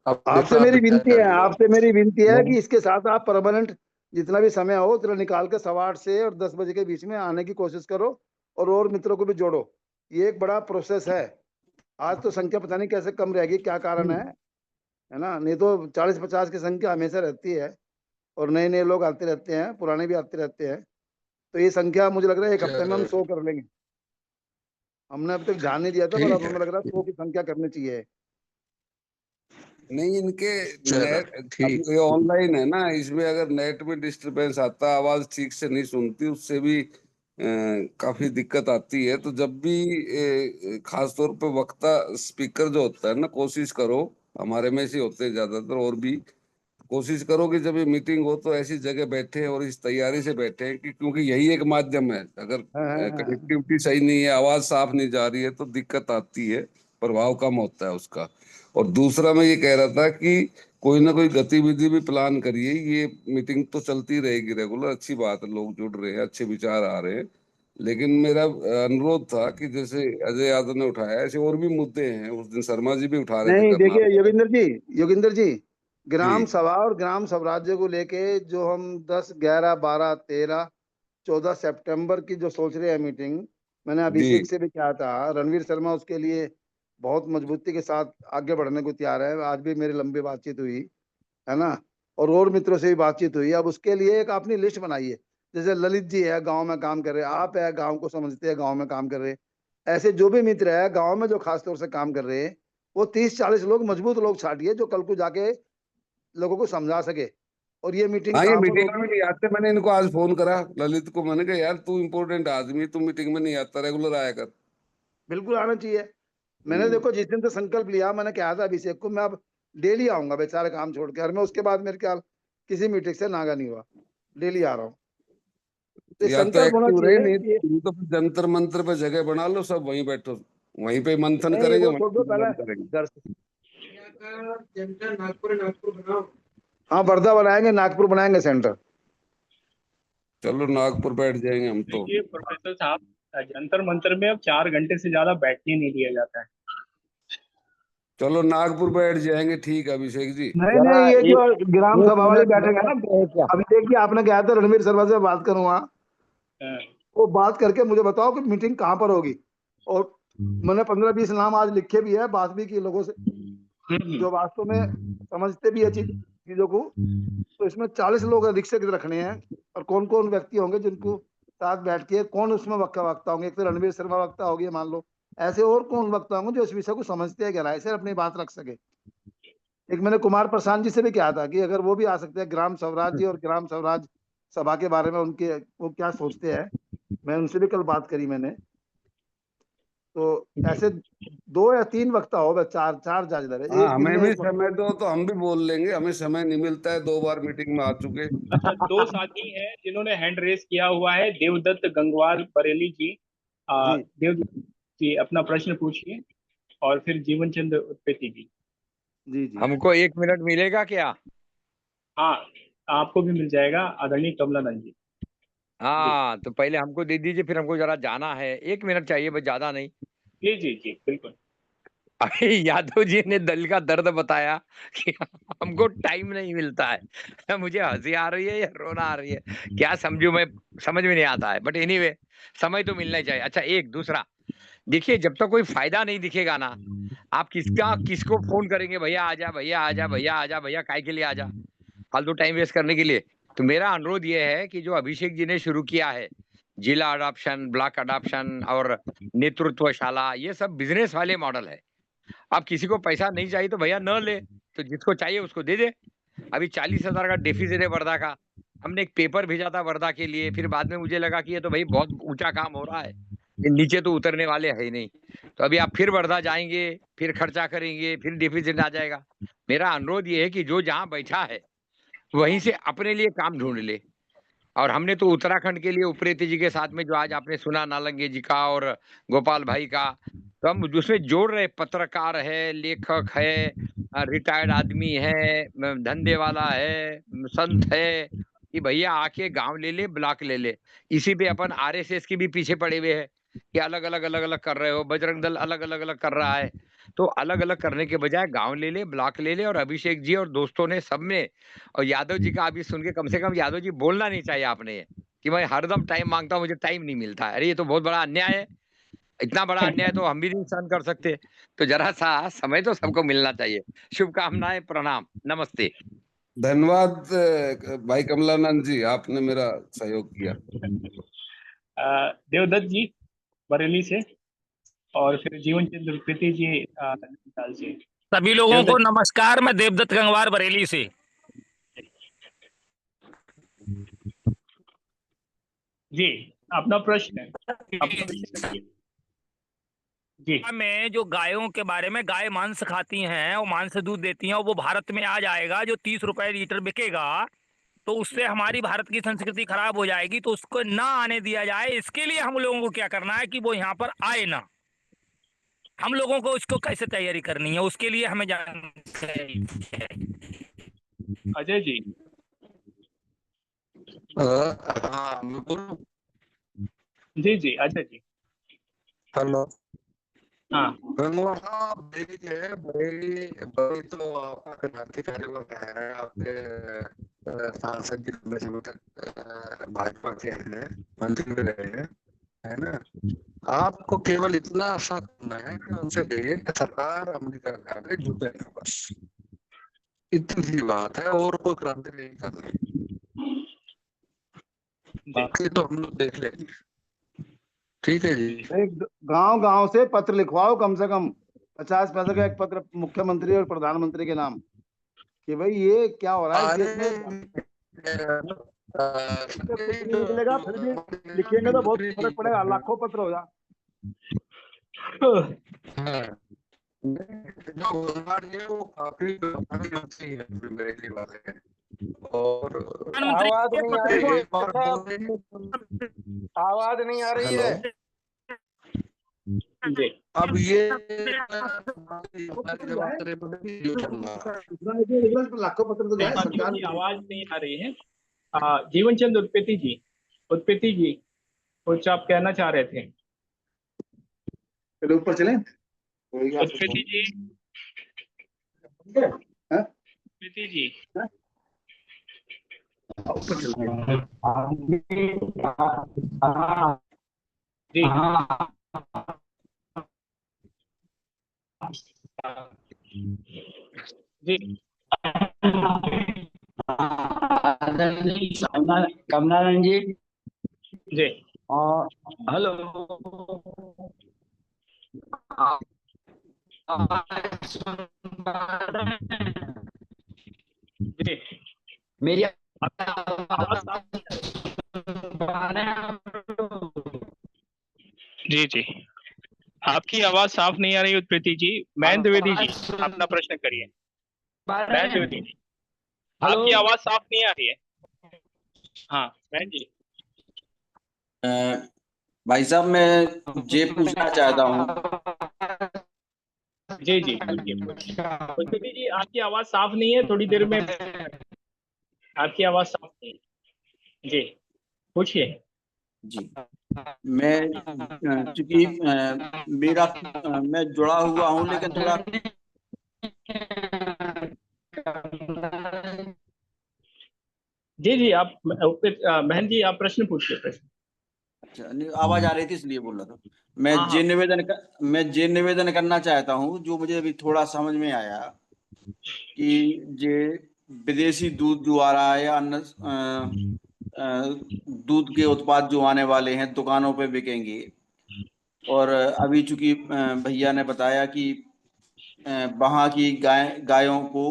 आपसे मेरी विनती है, आपसे मेरी विनती है कि इसके साथ आप परमानेंट जितना भी समय हो उतना निकाल के 8:15 से और 10 बजे के बीच में आने की कोशिश करो और मित्रों को भी जोड़ो। ये एक बड़ा प्रोसेस है। आज तो संख्या पता नहीं कैसे कम रहेगी, क्या कारण है ना? नहीं तो 40-50 की संख्या हमेशा रहती है और नए नए लोग आते रहते हैं, पुराने भी आते रहते हैं। तो ये संख्या मुझे लग रहा है 1 हफ्ते में हम 100 कर लेंगे। हमने अब तक ध्यान नहीं दिया था, पर अब हमें लग रहा है 100 की संख्या करनी चाहिए। नहीं, इनके नेट अभी ये ऑनलाइन है ना, इसमें अगर नेट में डिस्टरबेंस आता, आवाज ठीक से नहीं सुनती, उससे भी काफी दिक्कत आती है। तो जब भी खास तौर पे वक्ता स्पीकर जो होता है ना, कोशिश करो, हमारे में से होते हैं ज्यादातर, और भी कोशिश करो कि जब ये मीटिंग हो तो ऐसी जगह बैठे और इस तैयारी से बैठे कि क्योंकि यही एक माध्यम है। अगर कनेक्टिविटी सही नहीं है, आवाज साफ नहीं जा रही है, तो दिक्कत आती है, प्रभाव कम होता है उसका। और दूसरा मैं ये कह रहा था कि कोई ना कोई गतिविधि भी प्लान करिए। ये मीटिंग तो चलती रहेगी रेगुलर, अच्छी बात है, लोग जुड़ रहे हैं, अच्छे विचार आ रहे हैं, लेकिन मेरा अनुरोध था कि जैसे अजय यादव ने उठाया, ऐसे और भी मुद्दे हैं, उस दिन शर्मा जी भी उठा रहे थे। नहीं, देखिए योगिंदर जी, ग्राम सभा और ग्राम स्वराज्य को लेके जो हम 10, 11, 12, 13, 14 सितंबर की जो सोच रहे हैं मीटिंग, मैंने अभिषेक से भी कहा था, रणवीर शर्मा उसके लिए बहुत मजबूती के साथ आगे बढ़ने को तैयार है। आज भी मेरी लंबी बातचीत हुई है ना, और मित्रों से भी बातचीत हुई। अब उसके लिए एक अपनी लिस्ट बनाइए। जैसे ललित जी है, गांव में काम कर रहे हैं, आप है, गांव को समझते हैं, गांव में काम कर रहे हैं। ऐसे जो भी मित्र है गांव में जो खासतौर से काम कर रहे हैं, वो 30-40 लोग मजबूत लोग छाटिए जो कल को जाके लोगों को समझा सके। और ये मीटिंग हाँ, ये मीटिंग में नहीं आते। मैंने इनको आज फोन करा, ललित को, मैंने कहा यार तू इम्पोर्टेंट आदमी, तू मीटिंग में नहीं आता, रेगुलर आया कर। बिल्कुल आना चाहिए। मैंने देखो जिस दिन से संकल्प लिया, मैंने कहा था अभिषेक को मैं अब डेली आऊंगा बेचारे काम छोड़ के। और मैं उसके बाद मेरे ख्याल किसी मीटिंग से नागा नहीं हुआ, डेली आ रहा हूँ। तो या तो संकल्प होना एक्टिव रहे, चाहिए नहीं कि तो फिर जंतर मंत्र पे जगह बना लो, सब वहीं बैठो, वहीं पे मंथन नहीं, करेंगे, वो वहीं छोड़ दो, पे पहले मंथन करेंगे। घर से। नागपुर बनाओ। हाँ, वर्धा बनाएंगे, नागपुर बनाएंगे सेंटर। चलो नागपुर बैठ जाएंगे हम तो। देखिए प्रोफेसर साहब, जंतर मंतर में अब 4 घंटे से ज्यादा बैठने नहीं दिया जाता है। चलो नागपुर बैठ जाएंगे, ठीक है अभिषेक जी। नहीं, ये जो ग्राम सभा वाली बैठक है ना, अभिषेक जी आपने कहा था रणवीर शर्मा से बात करूंगा, वो बात करके मुझे बताओ कि मीटिंग कहाँ पर होगी। और मैंने 15-20 नाम आज लिखे भी है, बात भी की लोगों से जो वास्तव में समझते भी है चीजों को। तो इसमें 40 लोग अधिक से अधिक रखने हैं। और कौन कौन व्यक्ति होंगे जिनको साथ बैठ के, कौन उसमें वक्ता होंगे। एक तो रणवीर शर्मा वक्ता होगी मान लो, ऐसे और कौन वक्ता होंगे जो इस विषय को समझते हैं, गहराई से अपनी बात रख सके। एक मैंने कुमार प्रशांत जी से भी कहा था कि अगर वो भी आ सकते हैं, ग्राम स्वराज जी और ग्राम स्वराज सभा के बारे में उनके वो क्या सोचते हैं, मैं उनसे भी कल बात करी मैंने। तो ऐसे 2 या 3 वक्ता हो, बस 4 ज्यादा है। हाँ, एक दिन हमें में भी एक वक्ता। समय दो तो हम भी बोल लेंगे, हमें समय नहीं मिलता है, 2 बार मीटिंग में आ चुके। अच्छा, 2 साथी हैं जिन्होंने हैंड रेस किया हुआ है, देवदत्त गंगवार बरेली जी। देवदत्त जी अपना प्रश्न पूछिए, और फिर जीवन चंद्र उत्पत्ति जी। हमको 1 मिनट मिलेगा क्या? हाँ, आपको भी मिल जाएगा आदरणीय कमलानंद जी। हाँ, तो पहले हमको दे दीजिए, फिर हमको जरा जाना है। 1 मिनट चाहिए, बस ज्यादा नहीं। जी जी जी, बिल्कुल। यादव जी ने दिल का दर्द बताया कि हमको टाइम नहीं मिलता है। मुझे हंसी आ रही है या रोना आ रही है, क्या समझूं मैं, समझ में नहीं आता है। बट एनीवे, समय तो मिलना ही चाहिए। अच्छा, एक दूसरा देखिए, जब तक कोई फायदा नहीं दिखेगा ना, आप किसको फोन करेंगे, भैया आजा, भैया आजा, भैया आजा, भैया काय के लिए आजा, फालतू टाइम वेस्ट करने के लिए। तो मेरा अनुरोध ये है कि जो अभिषेक जी ने शुरू किया है, जिला अडॉप्शन, ब्लॉक अडॉप्शन और नेतृत्वशाला, ये सब बिजनेस वाले मॉडल है। अब किसी को पैसा नहीं चाहिए तो भैया न ले, तो जिसको चाहिए उसको दे दे। अभी 40,000 का डेफिसिट है वर्धा का। हमने एक पेपर भेजा था वर्धा के लिए, फिर बाद में मुझे लगा कि ये तो भाई बहुत ऊंचा काम हो रहा है, ये नीचे तो उतरने वाले है ही नहीं। तो अभी आप फिर वर्धा जाएंगे, फिर खर्चा करेंगे, फिर डेफिसिट आ जाएगा। मेरा अनुरोध ये है कि जो जहां बैठा है वहीं से अपने लिए काम ढूंढ ले। और हमने तो उत्तराखंड के लिए उप्रेती जी के साथ में जो आज आपने सुना, नालंगे जी का और गोपाल भाई का, तो हम उसमें जोड़ रहे, पत्रकार है, लेखक है, रिटायर्ड आदमी है, धंधे वाला है, संत है, कि भैया आके गांव ले ले, ब्लॉक ले ले। इसी पे अपन आरएसएस के भी पीछे पड़े हुए हैं कि अलग अलग कर रहे हो, बजरंग दल अलग कर रहा है। तो अलग करने के बजाय गांव ले ले, ब्लॉक ले ले, और अभिषेक जी और दोस्तों ने सब में, और यादव जी का अभी सुन के कम से कम यादव जी बोलना नहीं चाहिए आपने कि मैं हरदम टाइम मांगता हूँ, मुझे टाइम नहीं मिलता। अरे ये तो बहुत बड़ा अन्याय है। इतना बड़ा अन्याय तो हम भी नहीं सहन कर सकते। तो जरा सा समय तो सबको मिलना चाहिए। शुभकामनाएं, प्रणाम, नमस्ते। धन्यवाद भाई कमलानंद जी, आपने मेरा सहयोग किया। देवदत्त जी बरेली से, और फिर जीवन चंद्र प्रीति जी नैनीताल से। सभी लोगों को नमस्कार, मैं देवदत्त गंगवार बरेली से। जी, अपना प्रश्न है। जी, में जो गायों के बारे में, गाय मांस खाती हैं और मांस दूध देती हैं, और वो भारत में आ जाएगा जो 30 रुपए लीटर बिकेगा, तो उससे हमारी भारत की संस्कृति खराब हो जाएगी। तो उसको ना आने दिया जाए, इसके लिए हम लोगों को क्या करना है कि वो यहाँ पर आए ना। हम लोगों को उसको कैसे तैयारी करनी है, उसके लिए हमें जानना चाहिए। अजय जी। हाँ, मैं बोलूं? जी अजय जी। हेलो। हाँ, बरेली है, बरेली तो आपका क्रांति कार्यक्रम है। आपके सांसद जी लंबे समय तक भाजपा के हैं, मंत्री में रहे हैं, है ना। आपको केवल इतना आशा करना है कि उनसे कहिए कि सरकार अमेरिका का जुटे ना, बस इतनी सी बात है। और कोई क्रांति नहीं करनी, बाकी तो हम लोग देख लेंगे। ठीक है जी। गांव से पत्र लिखवाओ, कम से कम 50 पैसे का एक पत्र मुख्यमंत्री और प्रधानमंत्री के नाम, कि भाई ये क्या हो रहा है देश में। निकलेगा फिर भी लिखेंगे तो बहुत फर्क पड़ेगा, लाखों पत्र हो जा। वो काफी और आवाज नहीं आ रही है। अब ये लाखों पत्र तो जाए सरकार की आवाज नहीं आ रही है। जीवन चंद उत्पत्ति जी कुछ आप कहना चाह रहे थे? चलो ऊपर चले। उत्पत्ति जी, उत्पत्ति जी, ऊपर चलते जी। जी कमलानंद जी। जी। हेलो। जी, मेरी जी आपकी आवाज साफ नहीं आ रही उत्पत्ति जी। महेंद्र द्विवेदी जी, अपना प्रश्न करिए। महेंद्र द्विवेदी जी, आपकी आवाज साफ नहीं आ रही है। हाँ महेंद्र जी। भाई साहब, मैं ये पूछना चाहता हूँ। जी उत्पत्ति जी, आपकी आवाज साफ नहीं है, थोड़ी देर में आपकी आवाज साफ नहीं है। जी पूछिए। जी, मैं चूंकि मैं जुड़ा हुआ हूँ, लेकिन थोड़ा जी आप बहन जी, आप प्रश्न पूछिए। प्रश्न। अच्छा, आवाज आ रही थी इसलिए बोल रहा था। मैं ये निवेदन करना चाहता हूँ, जो मुझे अभी थोड़ा समझ में आया, कि ये विदेशी दूध जो आ रहा है, या अन्य दूध के उत्पाद जो आने वाले हैं, दुकानों पे बिकेंगे। और अभी चूंकि भैया ने बताया कि वहां की गायों को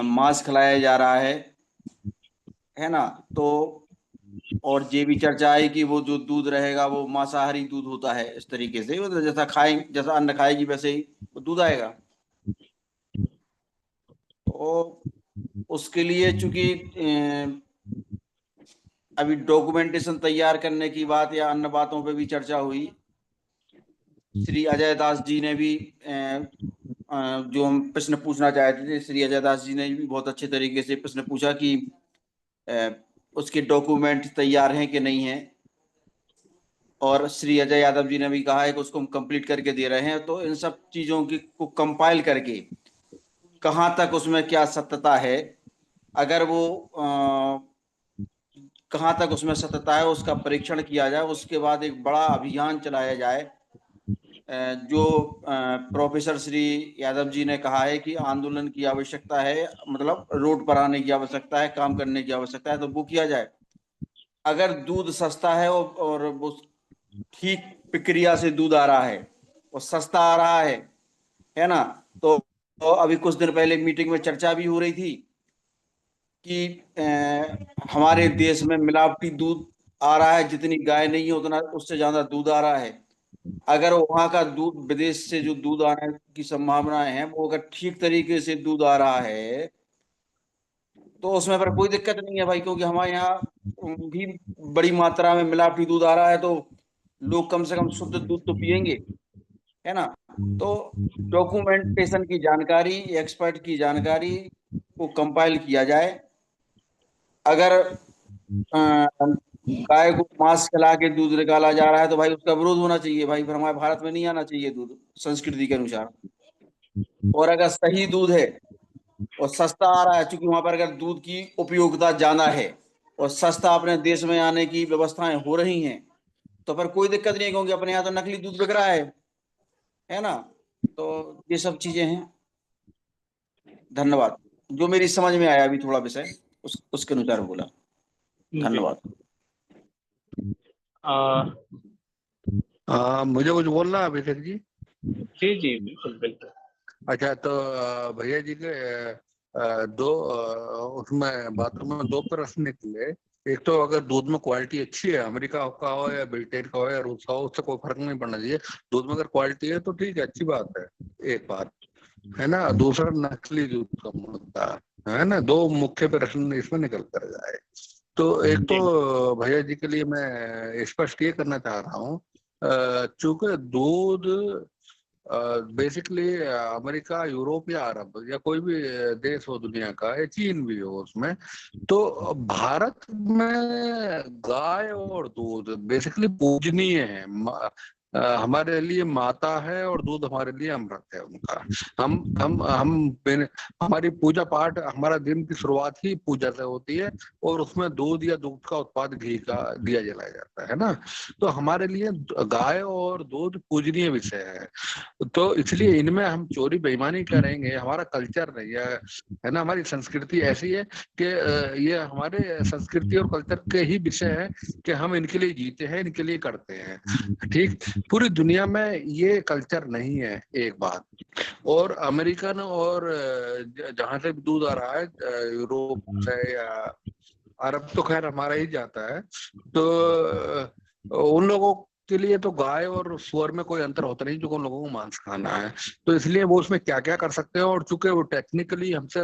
मांस खिलाया जा रहा है ना। तो और ये भी चर्चा है कि वो जो दूध रहेगा वो मांसाहारी दूध होता है, इस तरीके से, मतलब जैसा अन्न खाएगी वैसे ही वो दूध आएगा। तो उसके लिए चूंकि अभी डॉक्यूमेंटेशन तैयार करने की बात या अन्य बातों पे भी चर्चा हुई। श्री अजय दास जी ने भी जो हम प्रश्न पूछना चाहते थे, श्री अजय दास जी ने भी बहुत अच्छे तरीके से प्रश्न पूछा कि उसके डॉक्यूमेंट तैयार हैं कि नहीं हैं। और श्री अजय यादव जी ने भी कहा है कि उसको हम कंप्लीट करके दे रहे हैं। तो इन सब चीजों की को कंपाइल करके कहाँ तक उसमें क्या सत्यता है, अगर वो कहाँ तक उसमें सत्यता है उसका परीक्षण किया जाए, उसके बाद एक बड़ा अभियान चलाया जाए। जो प्रोफेसर श्री यादव जी ने कहा है कि आंदोलन की आवश्यकता है, मतलब रोड पर आने की आवश्यकता है, काम करने की आवश्यकता है, तो वो किया जाए। अगर दूध सस्ता है और वो ठीक प्रक्रिया से दूध आ रहा है और सस्ता आ रहा है ना, तो अभी कुछ दिन पहले मीटिंग में चर्चा भी हो रही थी कि हमारे देश में मिलावटी दूध आ रहा है, जितनी गाय नहीं है उतना उससे ज्यादा दूध आ रहा है। अगर वहां का दूध, विदेश से जो दूध आने की संभावनाएं हैं, वो अगर ठीक तरीके से दूध आ रहा है तो उसमें पर कोई दिक्कत नहीं है भाई, क्योंकि हमारे यहाँ भी बड़ी मात्रा में मिलावटी दूध आ रहा है, तो लोग कम से कम शुद्ध दूध तो पियेंगे, है ना। तो डॉक्यूमेंटेशन की जानकारी, एक्सपर्ट की जानकारी को कंपाइल किया जाए। अगर गाय को मांस खिला के दूध निकाला जा रहा है तो भाई उसका विरोध होना चाहिए भाई, फिर हमारे भारत में नहीं आना चाहिए दूध संस्कृति के अनुसार। और अगर सही दूध है और सस्ता आ रहा है, चूंकि वहां पर अगर दूध की उपयोगिता ज्यादा है और सस्ता अपने देश में आने की व्यवस्थाएं हो रही हैं, तो फिर कोई दिक्कत नहीं है, क्योंकि अपने यहाँ तो नकली दूध बिक रहा है ना। तो ये सब चीजें हैं। धन्यवाद। जो मेरी समझ में आया अभी थोड़ा विषय उसके अनुसार बोला। धन्यवाद। मुझे कुछ बोलना है अभिषेक जी? जी जी बिल्कुल बिल्कुल। अच्छा, तो भैया जी के दो उसमें बातों में दो प्रश्न निकले। एक तो अगर दूध में क्वालिटी अच्छी है, अमेरिका का हो या ब्रिटेन का हो या रूस का हो, उससे कोई फर्क नहीं पड़ना चाहिए। दूध में अगर क्वालिटी है तो ठीक है, अच्छी बात है, एक बात है ना। दूसरा नकली दूध का मुद्दा है ना। दो मुख्य प्रश्न इसमें निकल कर जाए। तो एक तो भैया जी के लिए मैं स्पष्ट ये करना चाह रहा हूँ, चूंकि दूध बेसिकली अमेरिका, यूरोप या अरब या कोई भी देश हो दुनिया का, या चीन भी हो उसमें, तो भारत में गाय और दूध बेसिकली पूजनीय है। हमारे लिए माता है और दूध हमारे लिए अमृत है उनका। हमारी पूजा पाठ, हमारा दिन की शुरुआत ही पूजा से होती है और उसमें दूध या दूध का उत्पाद, घी का दिया जलाया जाता है ना। तो हमारे लिए गाय और दूध पूजनीय विषय है। तो इसलिए इनमें हम चोरी बेईमानी करेंगे, हमारा कल्चर नहीं है ना। हमारी संस्कृति ऐसी है कि ये हमारे संस्कृति और कल्चर के ही विषय है कि हम इनके लिए जीते हैं, इनके लिए करते हैं, ठीक। पूरी दुनिया में ये कल्चर नहीं है, एक बात। और अमेरिकन और जहां से दूध आ रहा है, यूरोप से या अरब, तो खैर हमारा ही जाता है, तो उन लोगों के लिए तो गाय और सुअर में कोई अंतर होता नहीं, जो उन लोगों को मांस खाना है। तो इसलिए वो उसमें क्या क्या कर सकते हैं, और चूंकि वो टेक्निकली हमसे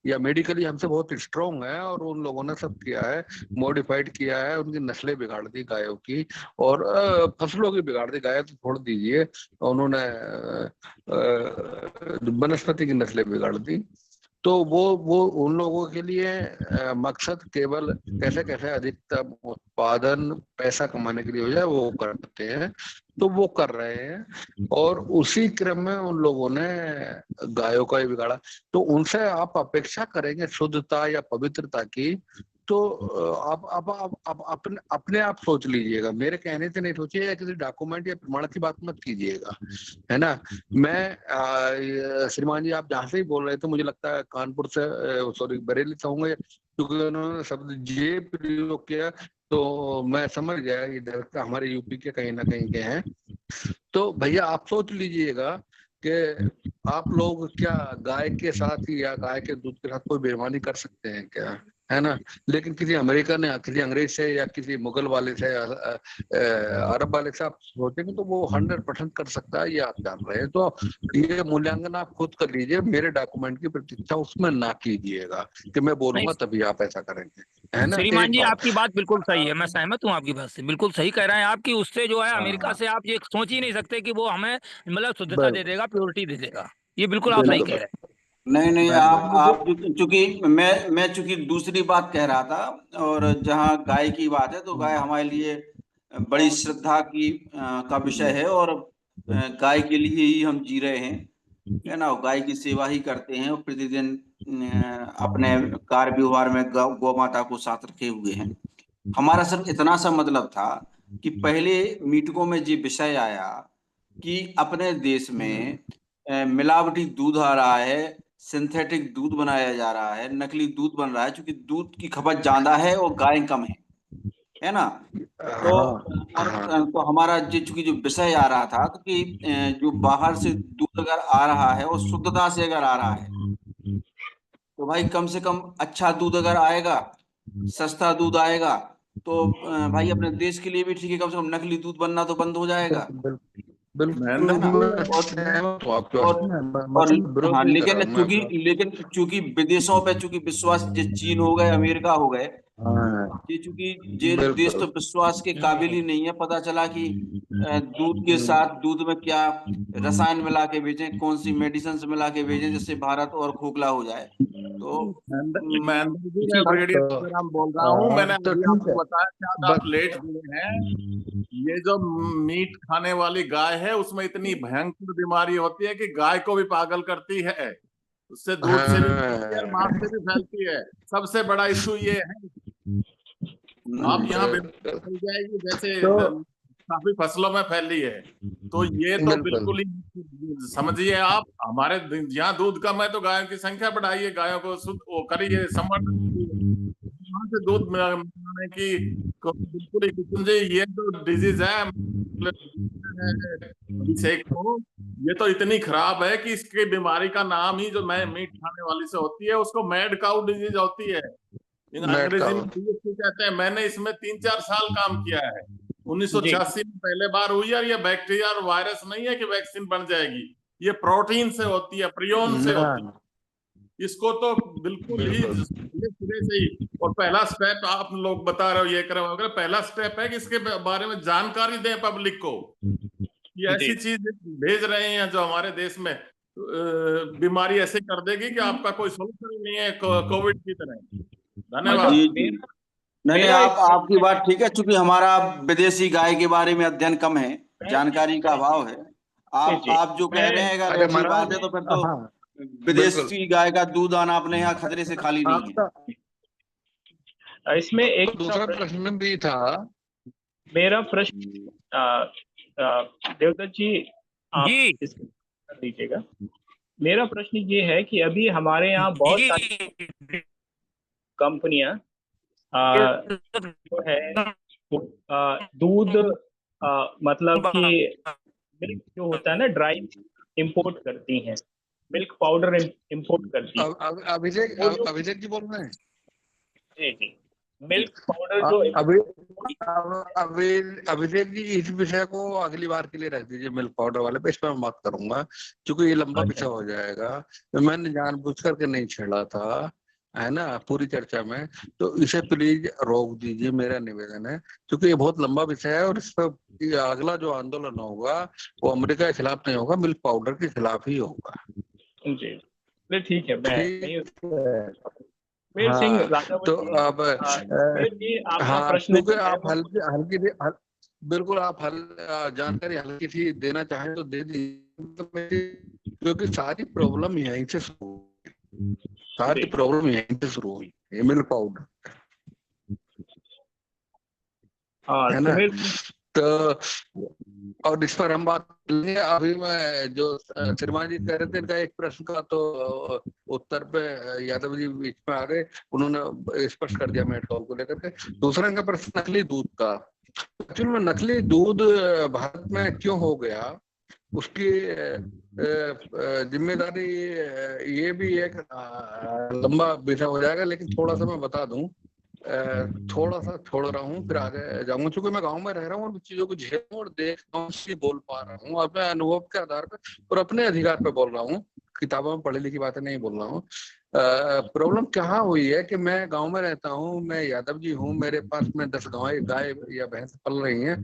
या मेडिकली हमसे बहुत स्ट्रॉन्ग है, और उन लोगों ने सब किया है, मॉडिफाइड किया है, उनकी नस्लें बिगाड़ दी गायों की, और फसलों की बिगाड़ दी। गाय तो छोड़ दीजिए, उन्होंने वनस्पति की नस्लें बिगाड़ दी। तो वो उन लोगों के लिए मकसद केवल कैसे कैसे अधिकतम उत्पादन, पैसा कमाने के लिए हो जाए, वो करते हैं। तो वो कर रहे हैं, और उसी क्रम में उन लोगों ने गायों का ही बिगाड़ा। तो उनसे आप अपेक्षा करेंगे शुद्धता या पवित्रता की, तो आप अपने आप सोच लीजिएगा। मेरे कहने से नहीं सोचिए, या किसी डॉक्यूमेंट या प्रमाण की बात मत कीजिएगा, है ना। मैं श्रीमान जी, आप जहाँ से ही बोल रहे थे, मुझे लगता है कानपुर से, सॉरी बरेली से होंगे, क्योंकि उन्होंने शब्द जे प्रयोग किया, तो मैं समझ गया इधर का, हमारे यूपी के कहीं ना कहीं के हैं। तो भैया आप सोच लीजिएगा कि आप लोग क्या गाय के साथ या गाय के दूध के साथ कोई बेईमानी कर सकते हैं क्या, है ना। लेकिन किसी अमेरिकन या किसी अंग्रेज से या किसी मुगल वाले से या अरब वाले से आप सोचेंगे तो वो 100% कर सकता है, ये आप जान रहे हैं। तो ये मूल्यांकन आप खुद कर लीजिए, मेरे डॉक्यूमेंट की प्रतीक्षा उसमें ना कीजिएगा कि मैं बोलूंगा तभी आप ऐसा करेंगे, है ना। श्रीमान जी, आपकी बात बिल्कुल सही है, मैं सहमत हूँ आपकी बात से, बिल्कुल सही कह रहे हैं आप कि उससे जो है अमेरिका से आप ये सोच ही नहीं सकते कि वो हमें मतलब शुद्धता दे देगा, प्योरिटी दे देगा। ये बिल्कुल आप सही कह रहे हैं। नहीं, आप चूंकि मैं चूंकि दूसरी बात कह रहा था, और जहाँ गाय की बात है, तो गाय हमारे लिए बड़ी श्रद्धा की का विषय है और गाय के लिए ही हम जी रहे हैं, है ना। गाय की सेवा ही करते हैं और प्रतिदिन अपने कार्य व्यवहार में गौ माता को साथ रखे हुए हैं। हमारा सिर्फ इतना सा मतलब था कि पहले मीटिंगों में ये विषय आया कि अपने देश में मिलावटी दूध आ रहा है, सिंथेटिक दूध बनाया जा रहा है, नकली दूध बन रहा है, क्योंकि दूध की खपत ज्यादा है और गाय कम है ना। तो हमारा चूंकि जो विषय आ रहा था तो कि जो बाहर से दूध अगर आ रहा है और शुद्धता से अगर आ रहा है तो भाई कम से कम अच्छा दूध अगर आएगा, सस्ता दूध आएगा तो भाई अपने देश के लिए भी ठीक है, कम से कम नकली दूध बनना तो बंद हो जाएगा। हाँ, लेकिन चूंकि विदेशों पे चूंकि विश्वास चीन हो गए, अमेरिका हो गए, ये चूंकि ये देश तो विश्वास के काबिल ही नहीं है। पता चला कि दूध के साथ दूध में क्या रसायन मिला के भेजें, कौन सी मेडिसिन मिला के भेजें जिससे भारत और खोखला हो जाए। तो मैं बोल रहा हूँ, मैंने आपको बताया शायद आप लेट हुए हैं। ये जो मीट खाने वाली गाय है उसमें इतनी भयंकर बीमारी होती है कि गाय को भी पागल करती है, उससे दूध से भी फैलती है, मांस से भी फैलती है। सबसे बड़ा इशू ये है, आप यहाँ फैल जाएगी जैसे काफी फसलों में फैली है, तो ये तो बिल्कुल ही समझिए आप। हमारे यहाँ दूध कम है तो गायों की संख्या बढ़ाइए, गायों को शुद्ध वो करिए, संवर्धन से दूध मिलाने की बिल्कुल ही समझिए। ये तो डिजीज है अभिषेक को, ये तो इतनी खराब है कि इसकी बीमारी का नाम ही जो मैं मीट खाने वाली से होती है उसको मैड काउ डिजीज होती है, अंग्रेजी में कहते हैं। मैंने इसमें 3-4 साल काम किया है। 1986 में पहले बार हुई है। ये बैक्टीरिया और वायरस नहीं है कि वैक्सीन बन जाएगी, ये प्रोटीन से होती है, प्रियोन से होती है। इसको तो बिल्कुल ही सिरे से ही, और पहला स्टेप आप लोग बता रहे हो ये कर रहे हो, पहला स्टेप है कि इसके बारे में जानकारी दें पब्लिक को। ये ऐसी चीज भेज रहे हैं जो हमारे देश में बीमारी ऐसे कर देगी कि आपका कोई सोल्यूशन नहीं है कोविड की तरह। धन्यवाद। नहीं, आपकी बात ठीक है, चूंकि हमारा विदेशी गाय के बारे में अध्ययन कम है, जानकारी का अभाव है। आप जो कह रहे हैं अगर ऐसी बात है तो फिर तो विदेशी गाय का दूध आना अपने यहाँ खतरे से खाली नहीं है। इसमें एक दूसरा प्रश्न भी था मेरा। प्रश्न देवदत्त जी आप कर दीजिएगा। मेरा प्रश्न ये है कि अभी हमारे यहाँ बहुत सारी कंपनियां जो है दूध मतलब कि मिल्क जो होता है ना ड्राई इंपोर्ट करती हैं, मिल्क पाउडर इंपोर्ट करती हैं। अभिषेक जी बोल रहे हैं? जी, मिल्क पाउडर जो अभिषेक जी इस विषय को अगली बार के लिए रख दीजिए, मिल्क पाउडर वाले पे इस पर मैं बात करूंगा क्योंकि ये लंबा विषय हो जाएगा। तो मैंने जानबूझ करके नहीं छेड़ा था, है ना, पूरी चर्चा में। तो इसे प्लीज रोक दीजिए, मेरा निवेदन है, क्योंकि ये बहुत लंबा विषय है और इस पर अगला जो आंदोलन होगा वो अमेरिका के खिलाफ नहीं होगा, मिल्क पाउडर के खिलाफ ही होगा। जी ठीक है। तो अब क्योंकि आप बिल्कुल आप जानकारी हल्की सी देना चाहें तो दे दीजिए, क्योंकि सारी प्रॉब्लम यहीं से शुरू हुई है, मिल्क पाउडर, है ना। तो और इस पर हम बात करेंगे। अभी मैं जो श्रीमान जी कह रहे थे इनका एक प्रश्न का तो उत्तर पे यादव जी बीच में आ गए, उन्होंने स्पष्ट कर दिया मेडकाउ को लेकर के। दूसरा इनका प्रश्न नकली दूध का। एक्चुअली में नकली दूध भारत में क्यों हो गया, उसकी जिम्मेदारी ये भी एक लंबा विषय हो जाएगा, लेकिन थोड़ा सा मैं बता दूं, थोड़ा सा छोड़ रहा हूँ फिर आगे जाऊंगा। चूंकि मैं गांव में रह रहा हूँ और चीजों को झेल और देखता हूँ, इसलिए बोल पा रहा हूँ अपने अनुभव के आधार पर और अपने अधिकार पे बोल रहा हूँ, किताबों में पढ़ी लिखी बातें नहीं बोल रहा हूँ। प्रॉब्लम क्या हुई है कि मैं गांव में रहता हूँ, मैं यादव जी हूँ, मेरे पास में 10 गाय या भैंस पल रही हैं,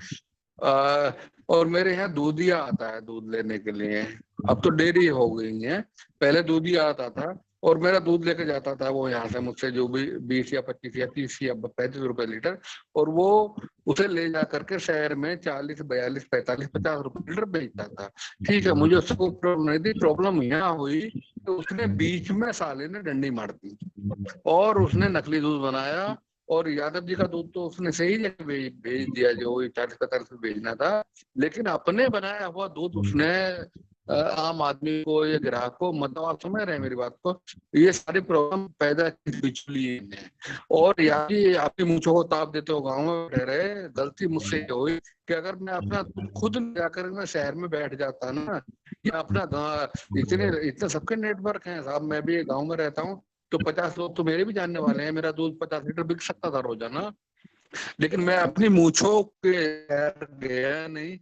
और मेरे यहाँ दूधिया आता है दूध लेने के लिए। अब तो डेयरी हो गई है, पहले दूधिया आता था और मेरा दूध लेके जाता था वो यहाँ से मुझसे जो भी 20 या 25 या 30 या 35 रुपए लीटर, और वो उसे ले जा करके शहर में 40, 42, 45, 50 रुपए लीटर बेचता था। ठीक है, मुझे उसको प्रॉब्लम नहीं थी। प्रॉब्लम यहाँ हुई तो उसने बीच में साले ने डंडी मार दी और उसने नकली दूध बनाया। और यादव जी का दूध तो उसने सही जगह भेज दिया, जो 40-45 भेजना था, लेकिन अपने बनाया हुआ दूध उसने आम आदमी को या ग्राहक को, मतलब आप समझ रहे हैं मेरी बात को, ये सारी प्रॉब्लम पैदा की बिचौली ने। और यहाँ आपकी मूंछों को ताप देते हो गाँव में रह रहे, गलती मुझसे हुई कि अगर मैं अपना खुद जाकर मैं शहर में बैठ जाता ना, या अपना गाँव, इतने सबके नेटवर्क हैं साहब, मैं भी गाँव में रहता हूँ, तो 50 लोग तो मेरे भी जानने वाले हैं, मेरा दूध 50 लीटर बिक सकता था रोजाना। लेकिन मैं अपनी मूंछों के गया नहीं,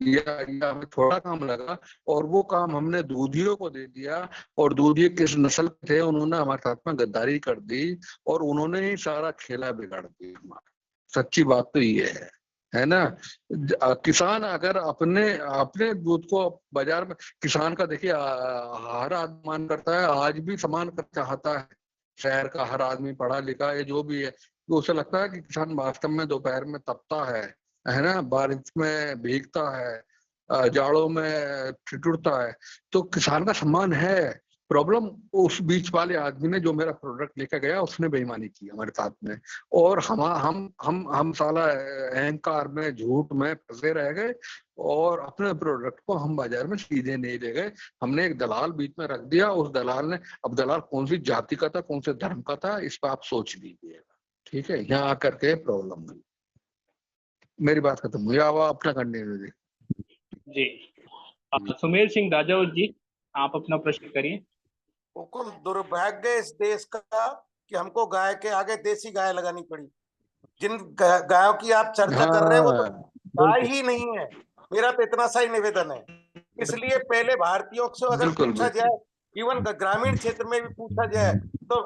या हमें थोड़ा काम लगा, और वो काम हमने दूधियों को दे दिया। और दूधिये किस नस्ल के थे, उन्होंने हमारे साथ में गद्दारी कर दी और उन्होंने ही सारा खेला बिगाड़ दिया हमारा। सच्ची बात तो ये है ना। किसान अगर अपने दूध को बाजार में, किसान का देखिए हर आदमी मान करता है, आज भी समान चाहता है, शहर का हर आदमी पढ़ा लिखा है जो भी है, तो उसे लगता है कि किसान वास्तव में दोपहर में तपता है ना, बारिश में भीगता है, जाड़ों में ठिठुरता है, तो किसान का सम्मान है। प्रॉब्लम उस बीच वाले आदमी ने जो मेरा प्रोडक्ट लेकर गया, उसने बेईमानी की हमारे साथ में, और हम साला अहंकार में, झूठ में फंसे रह गए, और अपने प्रोडक्ट को हम बाजार में सीधे नहीं ले गए, हमने एक दलाल बीच में रख दिया। उस दलाल ने, अब दलाल कौन सी जाति का था, कौन से धर्म का था, इस पर आप सोच लीजिएगा। ठीक है, यहाँ आकर के प्रॉब्लम हुई। मेरी बात खत्म हुई, अब अपना कंटिन्यू जी। सुमेर सिंह राजावत जी, आप अपना प्रश्न करिए। बिल्कुल दुर्भाग्य इस देश का कि हमको गाय के आगे देसी गाय लगानी पड़ी। जिन गायों की आप चर्चा कर रहे हैं वो तो गाय ही नहीं है। मेरा तो इतना सा ही निवेदन है। इसलिए पहले भारतीयों से अगर पूछा जाए, इवन ग्रामीण क्षेत्र में भी पूछा जाए, तो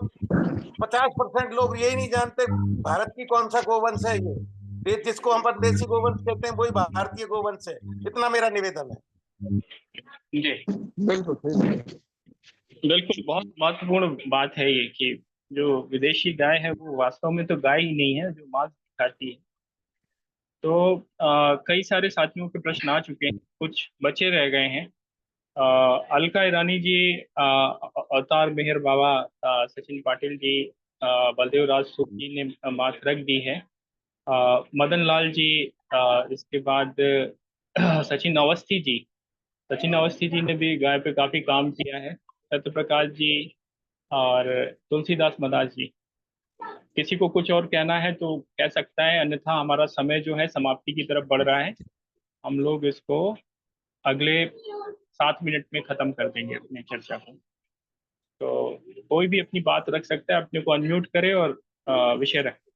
50% लोग यही नहीं जानते भारत की कौन सा गोवंश है ये, जिसको हम देसी गोवंश कहते हैं वही भारतीय गोवंश है। इतना मेरा निवेदन है। जी बिल्कुल, बहुत महत्वपूर्ण बात है ये कि जो विदेशी गाय है वो वास्तव में तो गाय ही नहीं है, जो मांस खाती है। तो कई सारे साथियों के प्रश्न आ चुके हैं, कुछ बचे रह गए हैं। अलका ईरानी जी, अवतार मेहर बाबा, सचिन पाटिल जी, बलदेव राज सूद जी ने बात रख दी है। मदन लाल जी, इसके बाद सचिन अवस्थी जी ने भी गाय पे काफी काम किया है। सत्य प्रकाश जी और तुलसीदास मदास जी। किसी को कुछ और कहना है तो कह सकता है, अन्यथा हमारा समय जो है समाप्ति की तरफ बढ़ रहा है। हम लोग इसको अगले 7 मिनट में खत्म कर देंगे अपनी चर्चा को। तो कोई भी अपनी बात रख सकता है, अपने को अनम्यूट करे और विषय रखे।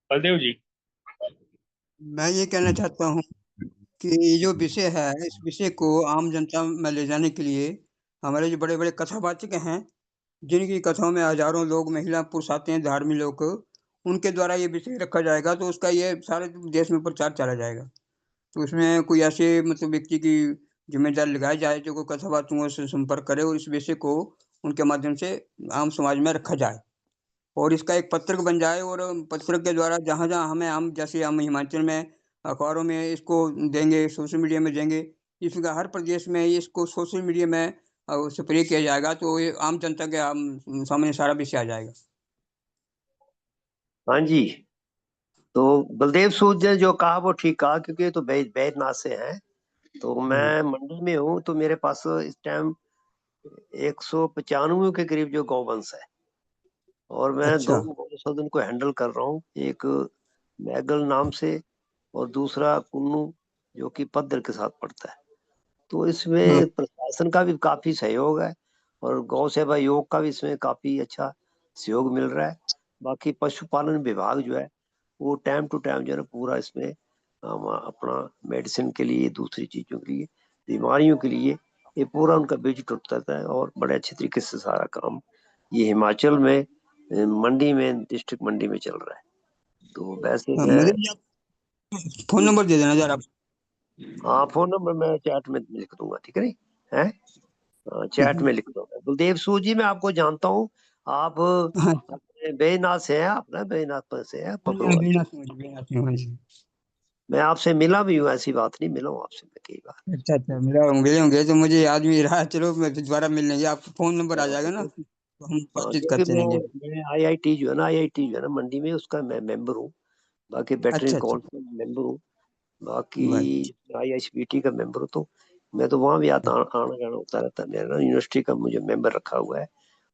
बलदेव जी। मैं ये कहना चाहता हूँ कि ये जो विषय है, इस विषय को आम जनता में ले जाने के लिए हमारे जो बड़े बड़े कथावाचक हैं, जिनकी कथाओं में हजारों लोग, महिला, पुरुष आते हैं, धार्मिक लोग, उनके द्वारा ये विषय रखा जाएगा तो उसका ये सारे देश में प्रचार चला जाएगा। तो उसमें कोई ऐसे मतलब व्यक्ति की जिम्मेदारी लगाई जाए जो कोई कथावाचकों से संपर्क करे और इस विषय को उनके माध्यम से आम समाज में रखा जाए, और इसका एक पत्रक बन जाए, और पत्रक के द्वारा जहाँ जहाँ हमें, हम जैसे हम हिमाचल में अखबारों में इसको देंगे, सोशल मीडिया में देंगे, इस प्रकार हर प्रदेश में इसको सोशल मीडिया में स्प्रे किया जाएगा, तो ये आम जनता के सामने सारा विषय आ जाएगा। हाँ जी, तो बलदेव सूद ने जो कहा वो ठीक कहा, क्योंकि ये तो बैद्यनाथ से हैं। तो मैं मंडी में हूँ, तो मेरे पास इस टाइम 195 के करीब जो गौवंश है, और मैं अच्छा। 2 गौवंश उनको हैंडल कर रहा हूँ, एक मैगल नाम से और दूसरा कुन्नू, जो कि पद्दर के साथ पड़ता है। तो इसमें प्रशासन का भी काफी सहयोग है और गौ सेवा योग का भी इसमें काफी अच्छा सहयोग मिल रहा है। बाकी पशुपालन विभाग जो है वो टाइम टू टाइम जो है पूरा इसमें अपना मेडिसिन के लिए, दूसरी चीजों के लिए, बीमारियों के लिए ये पूरा उनका विजिट होता है, और बड़े अच्छे तरीके से सारा काम ये हिमाचल में मंडी में, डिस्ट्रिक्ट मंडी में चल रहा है। तो वैसे फोन नंबर दे देना जरा आप। हाँ, फोन नंबर मैं चैट में लिख दूंगा, ठीक है नहीं है? चैट में लिख दूंगा। गुलदेव सूद जी, मैं आपको जानता हूँ, आप अपने बेनाथ से हैं, अपना बेनाथ से है पकड़ो। मैं आपसे मिला भी हूँ, ऐसी बात नहीं, मिला हूँ आपसे मैं कई बार। अच्छा मिले होंगे तो मुझे याद भी रहा। चलो मैं दोबारा मिल लेंगे, आपका फोन नंबर आ जाएगा ना तो हम बातचीत करते रहेंगे। मैं IIT जो है ना मंडी में, उसका मैं मेंबर हूँ। बाकी बैटरी काउंसिल मेंबर हूँ, बाकी ISBT का मेंबर हूँ। तो मैं तो वहाँ भी आना जाना होता रहता है। मेरा यूनिवर्सिटी का मुझे मेंबर रखा हुआ है,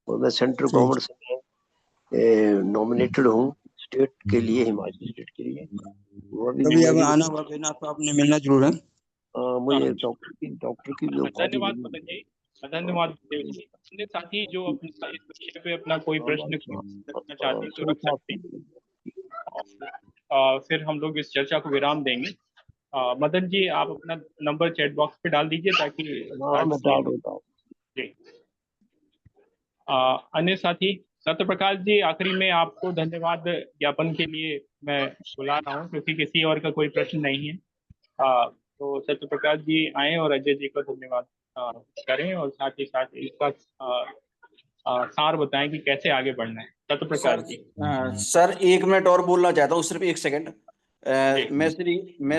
और मैं सेंट्रल गवर्नमेंट से नॉमिनेटेड हूँ स्टेट के लिए, हिमाचल स्टेट के लिए। वो कभी अब आना हुआ बेनाथ तो आपने मिलना जरूर है। मुझे डॉक्टर की जो धन्यवाद मदन जी, धन्यवाद देव जी। अपने साथी जो अपने इस विषय पे अपना कोई प्रश्न रखना चाहते हैं तो रख सकते हैं, और फिर हम लोग इस चर्चा को विराम देंगे। मदन जी, आप अपना नंबर चैट बॉक्स पे डाल दीजिए ताकि जी। अन्य साथी सत्य प्रकाश जी, आखिरी में आपको धन्यवाद ज्ञापन के लिए मैं बुला रहा हूँ, क्योंकि किसी और का कोई प्रश्न नहीं है। तो सत्य प्रकाश जी आए और अजय जी को धन्यवाद करें, और साथ ही साथ इसका सार बताएं कि कैसे आगे बढ़ना है। सत्य प्रकाश जी। सर 1 मिनट और बोलना चाहता हूँ, सिर्फ 1 सेकंड। मैं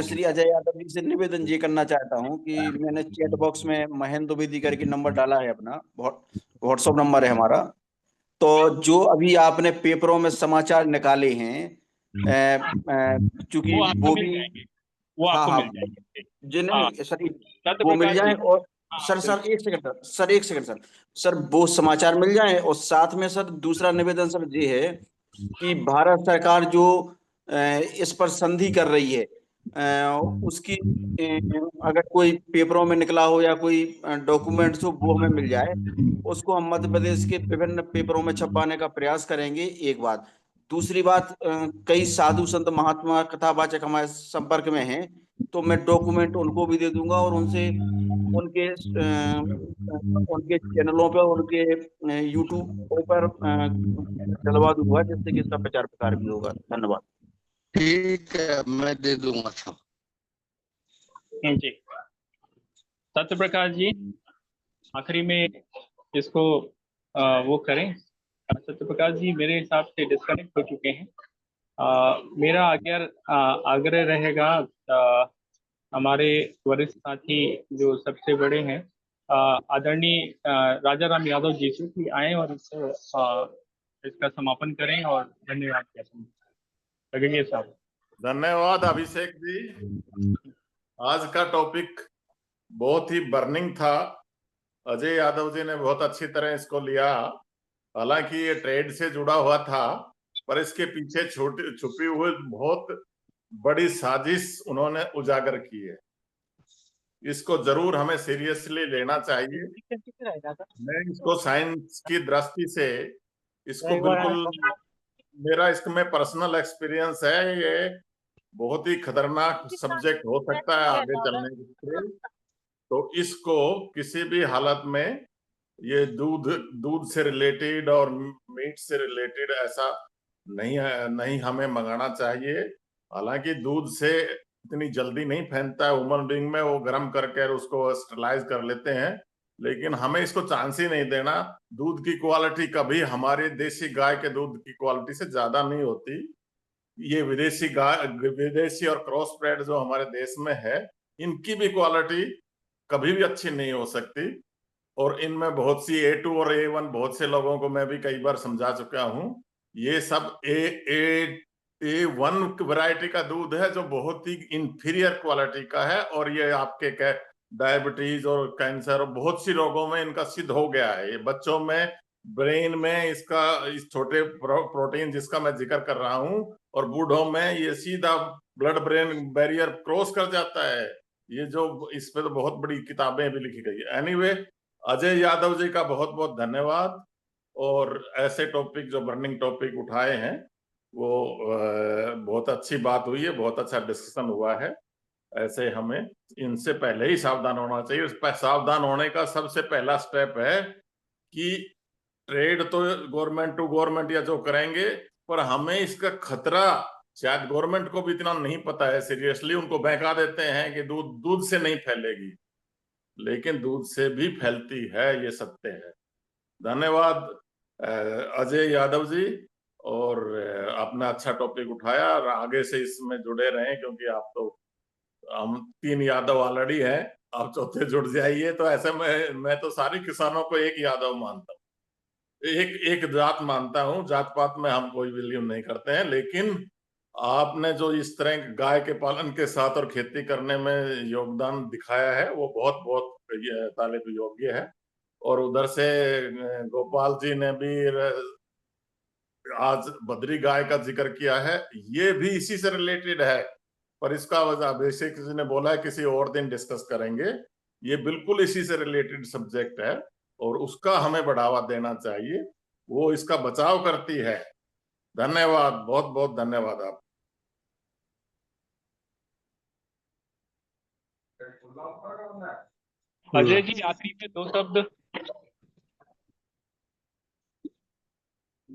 श्री अजय यादव जी से निवेदन ये करना चाहता हूँ कि मैंने चैट बॉक्स में महेंद्र द्विवेदी करके नंबर डाला है, अपना व्हाट्सएप नंबर है हमारा। तो जो अभी आपने पेपरों में समाचार निकाले हैं, चूंकि वो भी हाँ जिन्हें सर वो मिल जाए, और सर 1 सेकंड सर वो समाचार मिल जाए। और साथ में सर दूसरा निवेदन सर ये है कि भारत सरकार जो इस पर संधि कर रही है, उसकी अगर कोई पेपरों में निकला हो या कोई डॉक्यूमेंट्स हो, वो हमें मिल जाए। उसको हम मध्य प्रदेश के विभिन्न पेपरों में छपवाने का प्रयास करेंगे, एक बात। दूसरी बात, कई साधु संत महात्मा कथावाचक हमारे संपर्क में हैं, तो मैं डॉक्यूमेंट उनको भी दे दूंगा, और उनसे उनके चैनलों पर, उनके यूट्यूब पर डलवा दूंगा, जिससे कि इसका प्रचार प्रसार भी होगा। धन्यवाद। ठीक है, मैं दे दूंगा सब। जी सत्य प्रकाश जी, आखिरी में इसको वो करें। सत्य प्रकाश जी मेरे हिसाब से डिस्कनेक्ट हो चुके हैं। मेरा आग्रह रहेगा हमारे वरिष्ठ साथी जो सबसे बड़े हैं, आदरणीय राजा राम यादव जी से कि आए और इसका समापन करें, और धन्यवाद लगेंगे साहब। धन्यवाद अभिषेक जी। आज का टॉपिक बहुत ही बर्निंग था। अजय यादव जी ने बहुत अच्छी तरह इसको लिया। हालांकि ये ट्रेड से जुड़ा हुआ था, पर इसके पीछे छुपी हुई बहुत बड़ी साजिश उन्होंने उजागर की है। इसको जरूर हमें सीरियसली लेना चाहिए। मैं इसको साइंस की दृष्टि से इसको बिल्कुल, मेरा इसमें पर्सनल एक्सपीरियंस है, ये बहुत ही खतरनाक सब्जेक्ट हो सकता है आगे चलने के। तो इसको किसी भी हालत में, ये दूध से रिलेटेड और मीट से रिलेटेड ऐसा नहीं हमें मंगाना चाहिए। हालांकि दूध से इतनी जल्दी नहीं फैलता है ह्यूमन बीइंग में, वो गर्म करके उसको स्टरलाइज कर लेते हैं, लेकिन हमें इसको चांस ही नहीं देना। दूध की क्वालिटी कभी हमारे देसी गाय के दूध की क्वालिटी से ज्यादा नहीं होती। ये विदेशी और क्रॉस ब्रेड जो हमारे देश में है, इनकी भी क्वालिटी कभी भी अच्छी नहीं हो सकती। और इनमें बहुत सी A2 और A1 बहुत से लोगों को मैं भी कई बार समझा चुका हूं। ये सब A1 वैरायटी का दूध है, जो बहुत ही इंफीरियर क्वालिटी का है, और ये आपके डायबिटीज और कैंसर और बहुत सी रोगों में इनका सिद्ध हो गया है। ये बच्चों में ब्रेन में इसका इस छोटे प्रोटीन जिसका मैं जिक्र कर रहा हूं, और बूढ़ों में ये सीधा ब्लड ब्रेन बैरियर क्रॉस कर जाता है। ये जो इस पे तो बहुत बड़ी किताबें भी लिखी गई है। एनीवे, अजय यादव जी का बहुत बहुत धन्यवाद। और ऐसे टॉपिक जो बर्निंग टॉपिक उठाए हैं, वो बहुत अच्छी बात हुई है, बहुत अच्छा डिस्कशन हुआ है। ऐसे हमें इनसे पहले ही सावधान होना चाहिए। सावधान होने का सबसे पहला स्टेप है कि ट्रेड तो गवर्नमेंट टू गवर्नमेंट या जो करेंगे, पर हमें इसका खतरा शायद गवर्नमेंट को भी इतना नहीं पता है, सीरियसली उनको बहका देते हैं कि दूध से नहीं फैलेगी, लेकिन दूध से भी फैलती है, ये सत्य है। धन्यवाद अजय यादव जी, और आपने अच्छा टॉपिक उठाया और आगे से इसमें जुड़े रहें, क्योंकि आप तो, हम 3 यादव ऑलरेडी हैं, आप चौथे जुड़ जाइए। तो ऐसे में मैं तो सारे किसानों को एक यादव मानता हूँ, एक जात मानता हूँ। जात पात में हम कोई बिलीव नहीं करते हैं, लेकिन आपने जो इस तरह गाय के पालन के साथ और खेती करने में योगदान दिखाया है, वो बहुत बहुत तारीफ योग्य है। और उधर से गोपाल जी ने भी आज बद्री गाय का जिक्र किया है, ये भी इसी से रिलेटेड है, पर इसका वजह अभिषेक जी ने बोला है किसी और दिन डिस्कस करेंगे। ये बिल्कुल इसी से रिलेटेड सब्जेक्ट है और उसका हमें बढ़ावा देना चाहिए, वो इसका बचाव करती है। धन्यवाद, बहुत बहुत धन्यवाद आप। अजय जी आखिरी में 2 शब्द।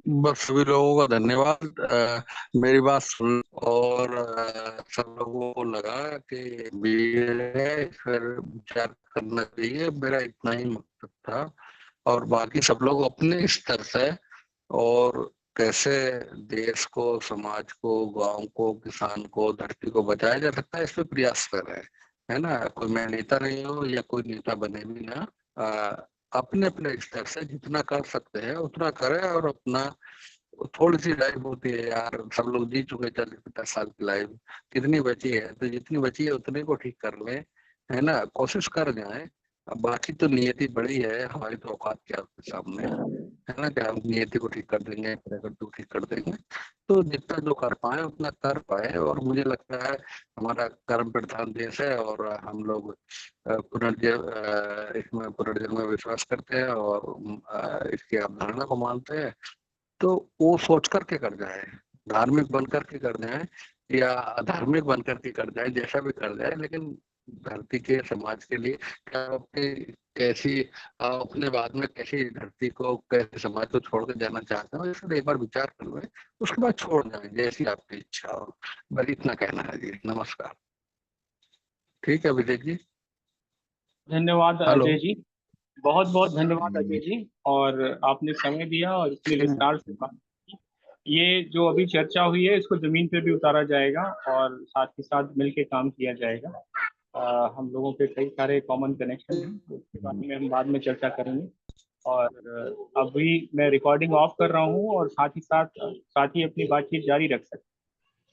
बस सभी लोगों का धन्यवाद मेरी बात सुन, और सब लोगों को लगा कि फिर विचार करना चाहिए, मेरा इतना ही मकसद था। और बाकी सब लोग अपने स्तर से और कैसे देश को, समाज को, गांव को, किसान को, धरती को बचाया जा सकता है, इस पे प्रयास कर रहे हैं, है ना। कोई मैं नेता नहीं हूँ या कोई नेता बने भी ना, अपने अपने स्तर से जितना कर सकते हैं उतना करें। और अपना थोड़ी सी लाइफ होती है यार, सब लोग जी चुके 40-50 साल की लाइफ, कितनी बची है, तो जितनी बची है उतने को ठीक कर ले, है ना, कोशिश कर जाए। अब बाकी तो नियति बड़ी है, हमारी तो औकात क्या उसके सामने, है ना, कि हम नियति को ठीक कर देंगे, प्रकृति को ठीक कर देंगे। तो जितना जो कर पाए उतना कर पाए। और मुझे लगता है हमारा कर्म प्रधान देश है, और हम लोग इसमें पुनर्जन्म में विश्वास करते हैं और इसकी अवधारणा को मानते हैं। तो वो सोच करके कर जाए, धार्मिक बन करके कर जाए या अधार्मिक बन करके कर जाए, जैसा भी कर जाए, लेकिन धरती के, समाज के लिए क्या अपने कैसी अपने बाद में कैसी धरती को, कैसे समाज को छोड़ के जाना चाहते हो, इसलिए एक बार विचार कर लो, उसके बाद छोड़ जाए जैसी आपकी इच्छा हो। बस इतना कहना है जी। नमस्कार। ठीक है अभिषेक जी। धन्यवाद हेलो। अजय जी, बहुत बहुत धन्यवाद अजय जी, और आपने समय दिया और इतने विस्तार से बात की। ये जो अभी चर्चा हुई है इसको जमीन पे भी उतारा जाएगा और साथ ही साथ मिलके काम किया जाएगा। हम लोगों के कई सारे कॉमन कनेक्शन हैं, तो उसके बारे में हम बाद में चर्चा करेंगे। और अभी मैं रिकॉर्डिंग ऑफ कर रहा हूँ और साथ ही अपनी बातचीत जारी रख सकते हैं।